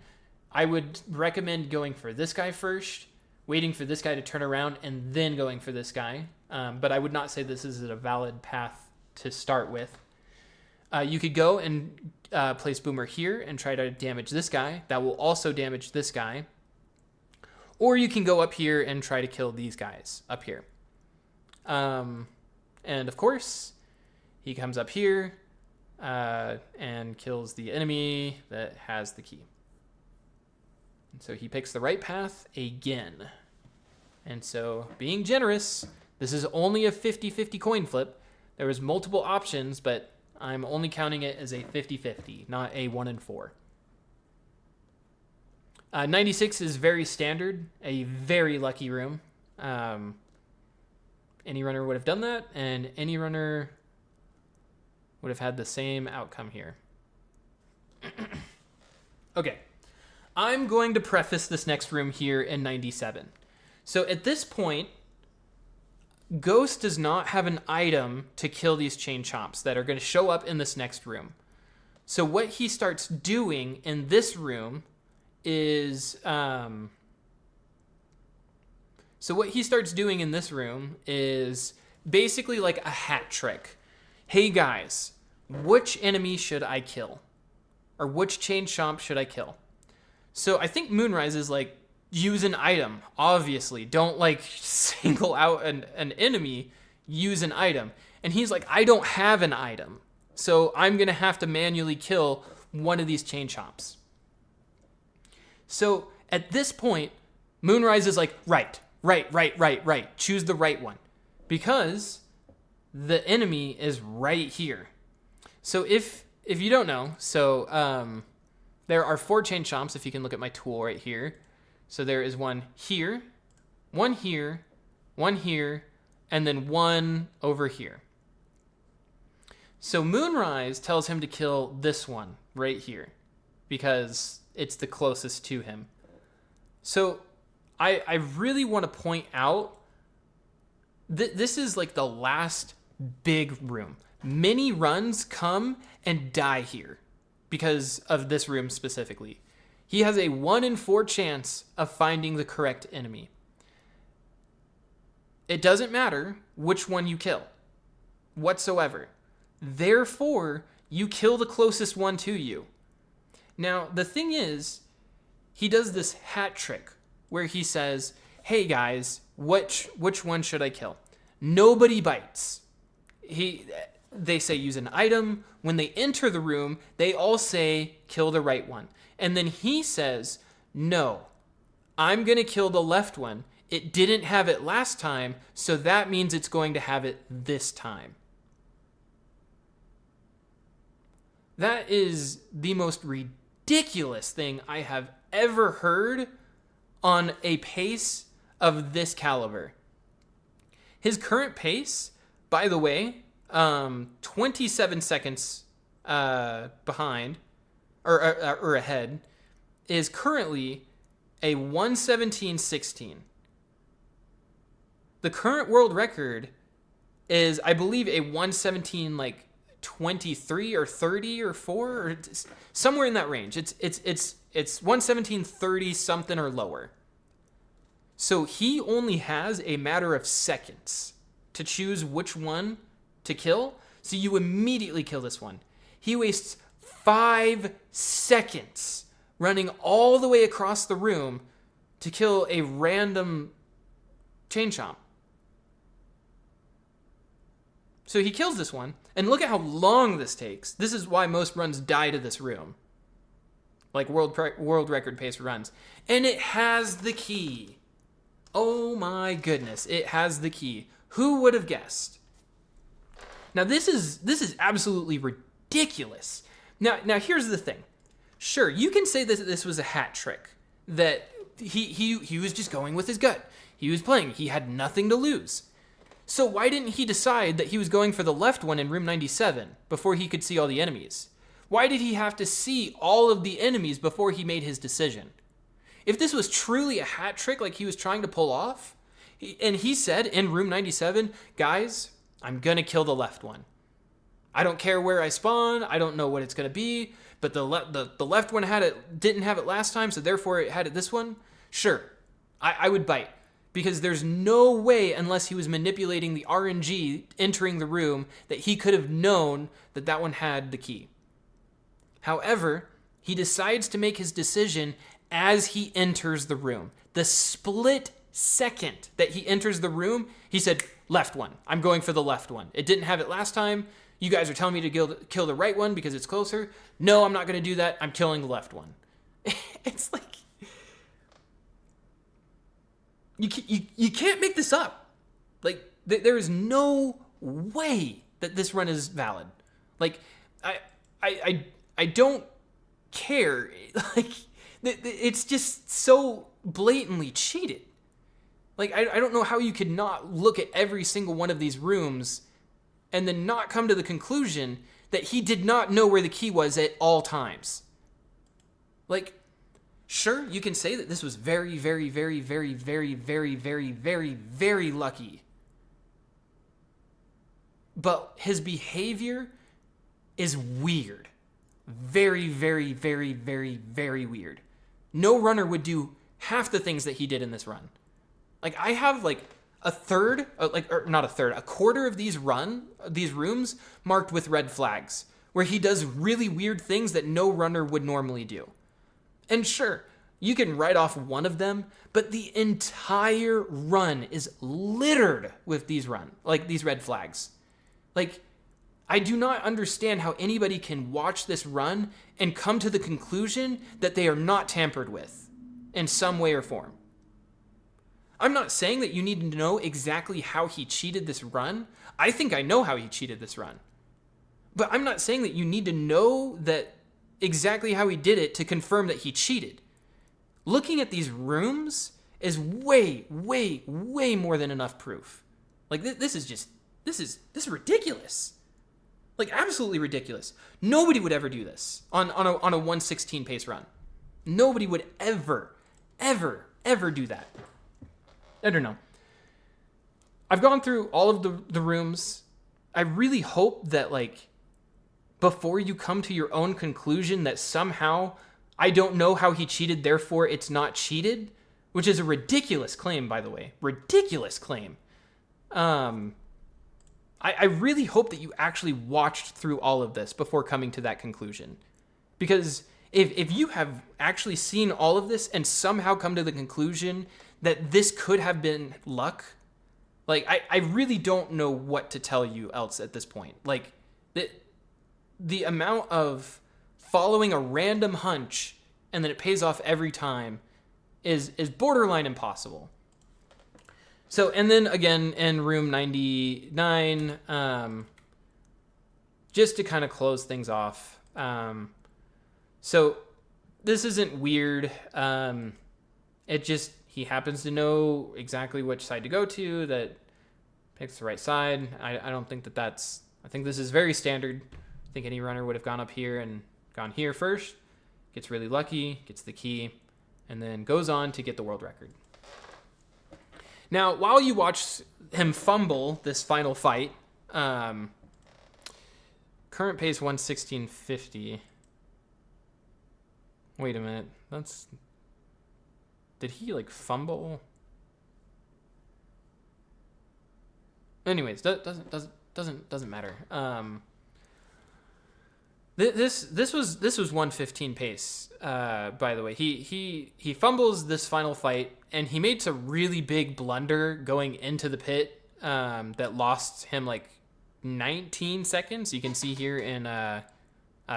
I would recommend going for this guy first, waiting for this guy to turn around, and then going for this guy. But I would not say this is a valid path to start with. You could go and place Boomer here and try to damage this guy. That will also damage this guy. Or you can go up here and try to kill these guys up here. And of course, he comes up here and kills the enemy that has the key. And so he picks the right path again. And so, being generous, this is only a 50-50 coin flip. There was multiple options, but I'm only counting it as a 50-50, not a 1 in 4. 96 is very standard, a very lucky room. Any runner would have done that, and any runner would have had the same outcome here. Okay, I'm going to preface this next room here in 97. So at this point, Ghost does not have an item to kill these chain chomps that are going to show up in this next room. So what he starts doing in this room is basically like a hat trick. Hey guys, which enemy should I kill? Or which chain chomp should I kill? So I think Moonrise is use an item, obviously. Don't single out an enemy, use an item. And he's I don't have an item. So I'm going to have to manually kill one of these chain chomps. So at this point, Moonrise is right. Choose the right one. Because the enemy is right here. So if you don't know, there are 4 chain chomps, if you can look at my tool right here. So there is one here, one here, one here, and then one over here. So Moonrise tells him to kill this one right here because it's the closest to him. So I really want to point out that this is like the last big room. Many runs come and die here because of this room specifically. He has a 1 in 4 chance of finding the correct enemy. It doesn't matter which one you kill whatsoever. Therefore, you kill the closest one to you. Now, the thing is, he does this hat trick where he says, hey guys, which one should I kill? Nobody bites. They say use an item. When they enter the room, they all say kill the right one. And then he says, no, I'm going to kill the left one. It didn't have it last time, so that means it's going to have it this time. That is the most ridiculous thing I have ever heard on a pace of this caliber. His current pace, by the way, 27 seconds behind or ahead, is currently a 1:17.16. The current world record is, I believe, a 1:17 like 23 or 30 or 4 or somewhere in that range. It's 1:17.30 something or lower. So he only has a matter of seconds to choose which one to kill. So you immediately kill this one. He wastes 5 seconds running all the way across the room to kill a random chain chomp. So he kills this one, and look at how long this takes. This is why most runs die to this room. Like world record pace runs. And it has the key. Oh my goodness, it has the key. Who would have guessed? Now this is absolutely ridiculous. Now here's the thing. Sure, you can say that this was a hat trick. That he was just going with his gut. He was playing. He had nothing to lose. So why didn't he decide that he was going for the left one in room 97 before he could see all the enemies? Why did he have to see all of the enemies before he made his decision? If this was truly a hat trick like he was trying to pull off, and he said in room 97, guys, I'm going to kill the left one. I don't care where I spawn. I don't know what it's going to be, but the left one didn't have it last time, so therefore it had it this one. Sure, I would bite. Because there's no way, unless he was manipulating the RNG entering the room, that he could have known that that one had the key. However, he decides to make his decision as he enters the room. The split second that he enters the room, he said, left one. I'm going for the left one. It didn't have it last time. You guys are telling me to kill the right one because it's closer. No, I'm not going to do that. I'm killing the left one. It's like... You can't make this up. Like, there is no way that this run is valid. Like, I don't care. Like, it's just so blatantly cheated. Like, I don't know how you could not look at every single one of these rooms and then not come to the conclusion that he did not know where the key was at all times. Like, sure, you can say that this was very, very, very, very, very, very, very, very, very lucky. But his behavior is weird. Very, very, very, very, very weird. No runner would do half the things that he did in this run. Like, I have like a quarter of these rooms marked with red flags, where he does really weird things that no runner would normally do. And sure, you can write off one of them, but the entire run is littered with these red flags. Like, I do not understand how anybody can watch this run and come to the conclusion that they are not tampered with in some way or form. I'm not saying that you need to know exactly how he cheated this run. I think I know how he cheated this run. But I'm not saying that you need to know that exactly how he did it to confirm that he cheated. Looking at these rooms is way, way, way more than enough proof. Like, this is ridiculous. Like, absolutely ridiculous. Nobody would ever do this on a 1:16 pace run. Nobody would ever ever do that. I don't know. I've gone through all of the rooms. I really hope that, like, before you come to your own conclusion that somehow I don't know how he cheated, therefore it's not cheated, which is a ridiculous claim, by the way. Ridiculous claim. I really hope that you actually watched through all of this before coming to that conclusion. Because if you have actually seen all of this and somehow come to the conclusion that this could have been luck, like, I really don't know what to tell you else at this point. Like, the amount of following a random hunch and then it pays off every time is borderline impossible. So, and then again in room 99, just to kind of close things off. So this isn't weird. It just, he happens to know exactly which side to go to, that picks the right side. I don't think that's, I think this is very standard. I think any runner would have gone up here and gone here first, gets really lucky, gets the key, and then goes on to get the world record. Now, while you watch him fumble this final fight, current pace 1:16.50. Wait a minute, did he like fumble? Anyways, doesn't matter. This was 1:15 pace. By the way, he fumbles this final fight, and he made a really big blunder going into the pit that lost him like 19 seconds. You can see here in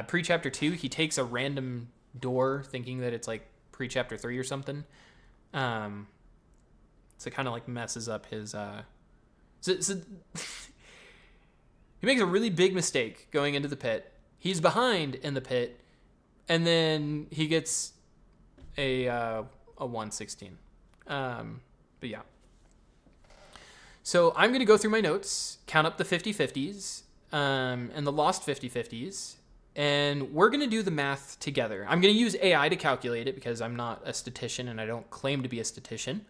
pre-chapter 2, he takes a random door thinking that it's like pre-chapter 3 or something. So it kind of like messes up his. So he makes a really big mistake going into the pit. He's behind in the pit, and then he gets a 1:16. But yeah. So I'm going to go through my notes, count up the 50-50s, and the lost 50-50s, and we're going to do the math together. I'm going to use AI to calculate it because I'm not a statistician and I don't claim to be a statistician.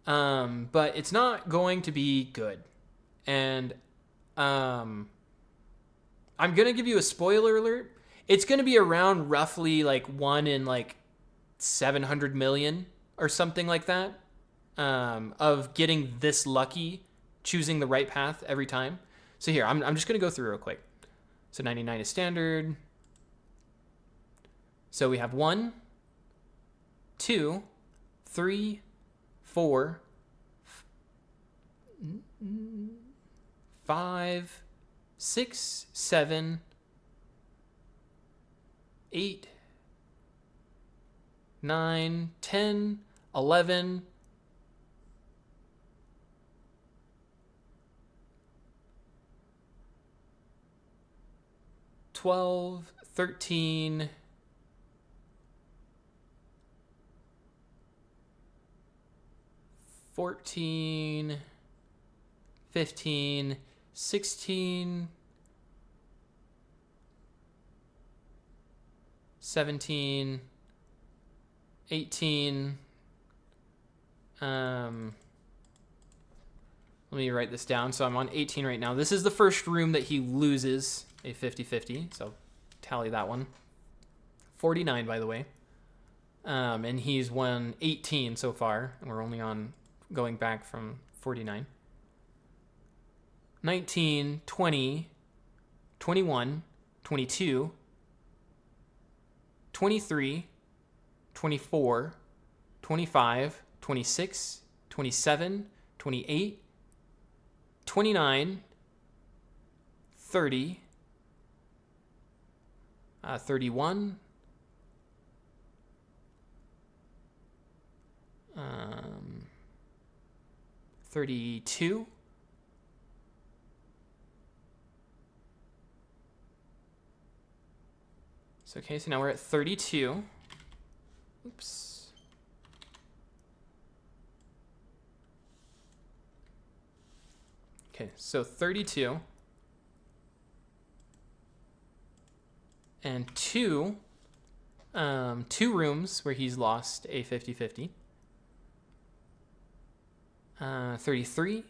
But it's not going to be good. And I'm going to give you a spoiler alert. It's going to be around roughly like 1 in like 700 million or something like that, of getting this lucky, choosing the right path every time. So here, I'm just going to go through real quick. So 99 is standard. So we have 1, 2, 3, 4, 5, 6, 7, 8, 9, 10, 11, 12, 13, 14, 15, 16, 17, 18. Let me write this down. So I'm on 18 right now. This is the first room that he loses a 50-50. So tally that one. 49, by the way. And he's won 18 so far. And we're only on going back from 49. 19, 20, 21, 22, 23, 24, 25, 26, 27, 28, 29, 30, 31, 32, okay, so now we're at 32. Oops. Okay, so 32. And two rooms where he's lost a 50-50. 33,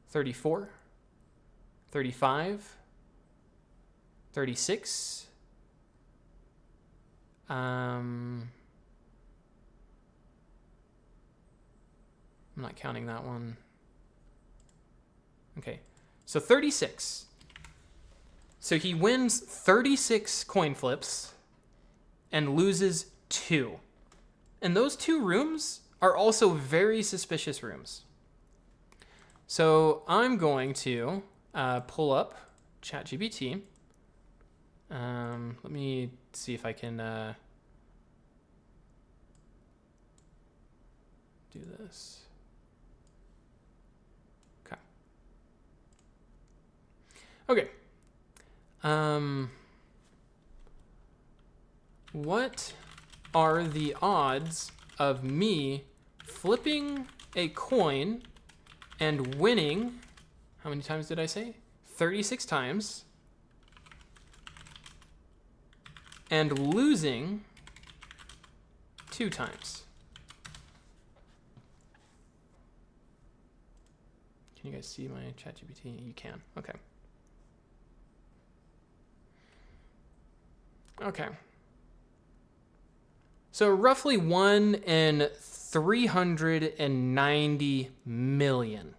34, 35, 36. I'm not counting that one. Okay, so 36. So he wins 36 coin flips and loses 2. And those 2 rooms are also very suspicious rooms. So I'm going to pull up ChatGPT. Let me see if I can do this. Okay. Okay. What are the odds of me flipping a coin and winning? How many times did I say? 36 times. And losing 2 times. Can you guys see my ChatGPT? You can. Okay. Okay. So roughly 1 in 390 million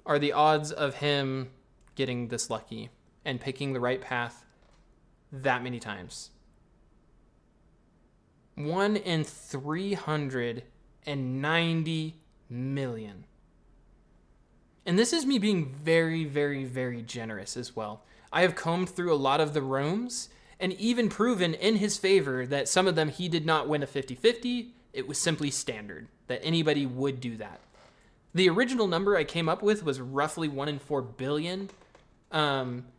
are the odds of him getting this lucky and picking the right path that many times. 1 in 390 million. And this is me being very, very, very generous as well. I have combed through a lot of the rooms and even proven in his favor that some of them he did not win a 50-50. It was simply standard that anybody would do that. The original number I came up with was roughly 1 in 4 billion.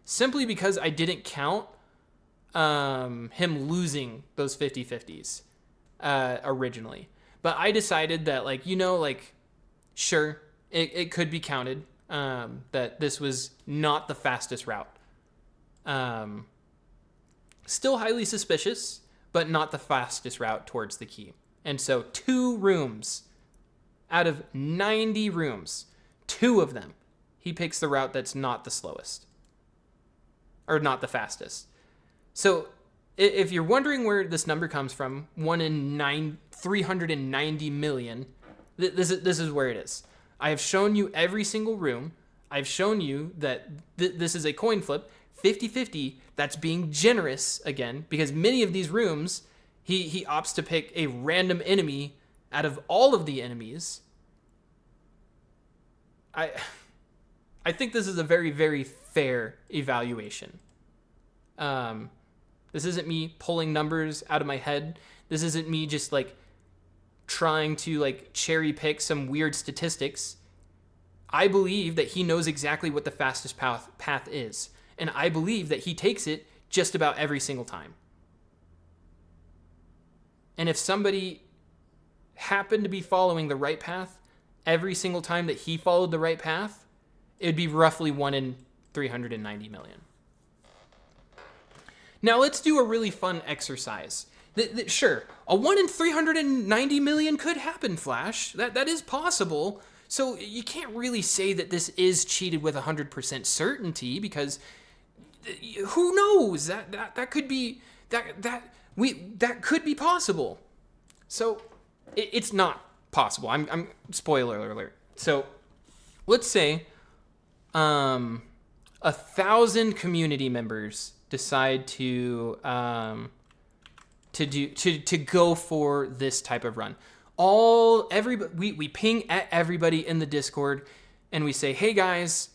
Simply because I didn't count him losing those 50-50s originally. But I decided that, sure, it could be counted, that this was not the fastest route. Still highly suspicious, but not the fastest route towards the key. And so 2 rooms out of 90 rooms, 2 of them, he picks the route that's not the slowest or not the fastest. So if you're wondering where this number comes from, 1 in 390 million, this is where it is. I have shown you every single room. I've shown you that this is a coin flip, 50-50. That's being generous again, because many of these rooms, he opts to pick a random enemy out of all of the enemies. I think this is a very, very fair evaluation. This isn't me pulling numbers out of my head. This isn't me just trying to cherry pick some weird statistics. I believe that he knows exactly what the fastest path is. And I believe that he takes it just about every single time. And if somebody happened to be following the right path every single time that he followed the right path, it would be roughly 1 in 390 million. Now let's do a really fun exercise. Sure, a 1 in 390 million could happen, Flash. That is possible. So you can't really say that this is cheated with 100% certainty, because who knows? That could be that could be possible. So it's not possible. I'm spoiler alert. So let's say 1,000 community members decide to go for this type of run. We ping at everybody in the Discord and we say, hey guys,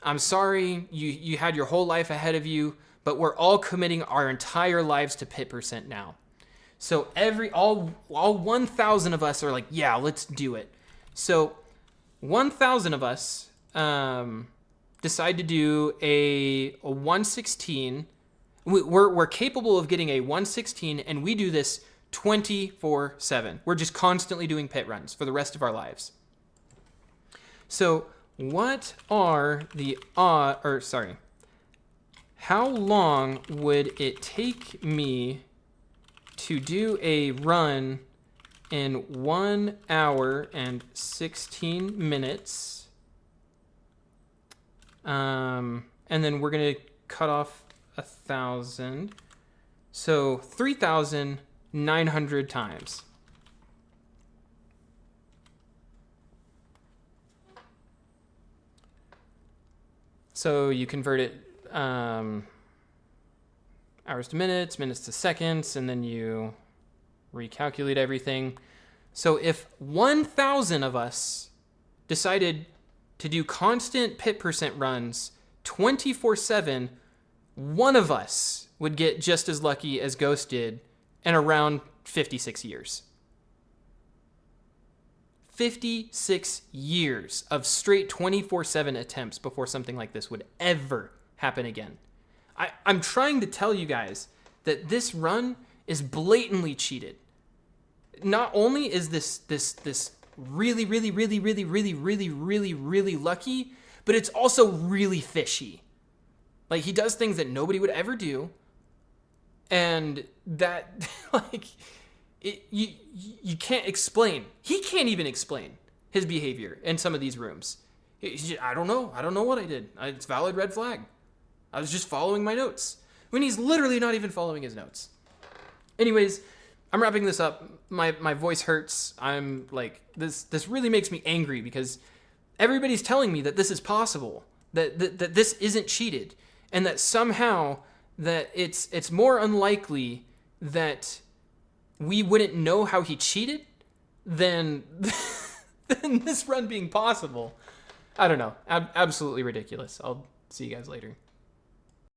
I'm sorry you had your whole life ahead of you, but we're all committing our entire lives to pit percent now. So all 1,000 of us are like, yeah, let's do it. So 1,000 of us decide to do a 116. We're capable of getting a 116, and we do this 24/7. We're just constantly doing pit runs for the rest of our lives. So what are the how long would it take me to do a run in 1 hour and 16 minutes. And then we're going to cut off 1,000. So 3,900 times. So you convert it hours to minutes, minutes to seconds, and then you recalculate everything. So if 1,000 of us decided to do constant pit percent runs 24/7, one of us would get just as lucky as Ghost did in around 56 years. 56 years of straight 24/7 attempts before something like this would ever happen again. I'm trying to tell you guys that this run is blatantly cheated. Not only is this really, really, really, really, really, really, really, really lucky, but it's also really fishy. Like, he does things that nobody would ever do, and that, like, you can't explain. He can't even explain his behavior in some of these rooms. I don't know what I did. It's valid red flag. I was just following my notes. When he's literally not even following his notes. Anyways, I'm wrapping this up. My voice hurts. I'm like, this really makes me angry because everybody's telling me that this is possible, that this isn't cheated, and that somehow that it's more unlikely that we wouldn't know how he cheated than this run being possible. I don't know. Absolutely ridiculous. I'll see you guys later.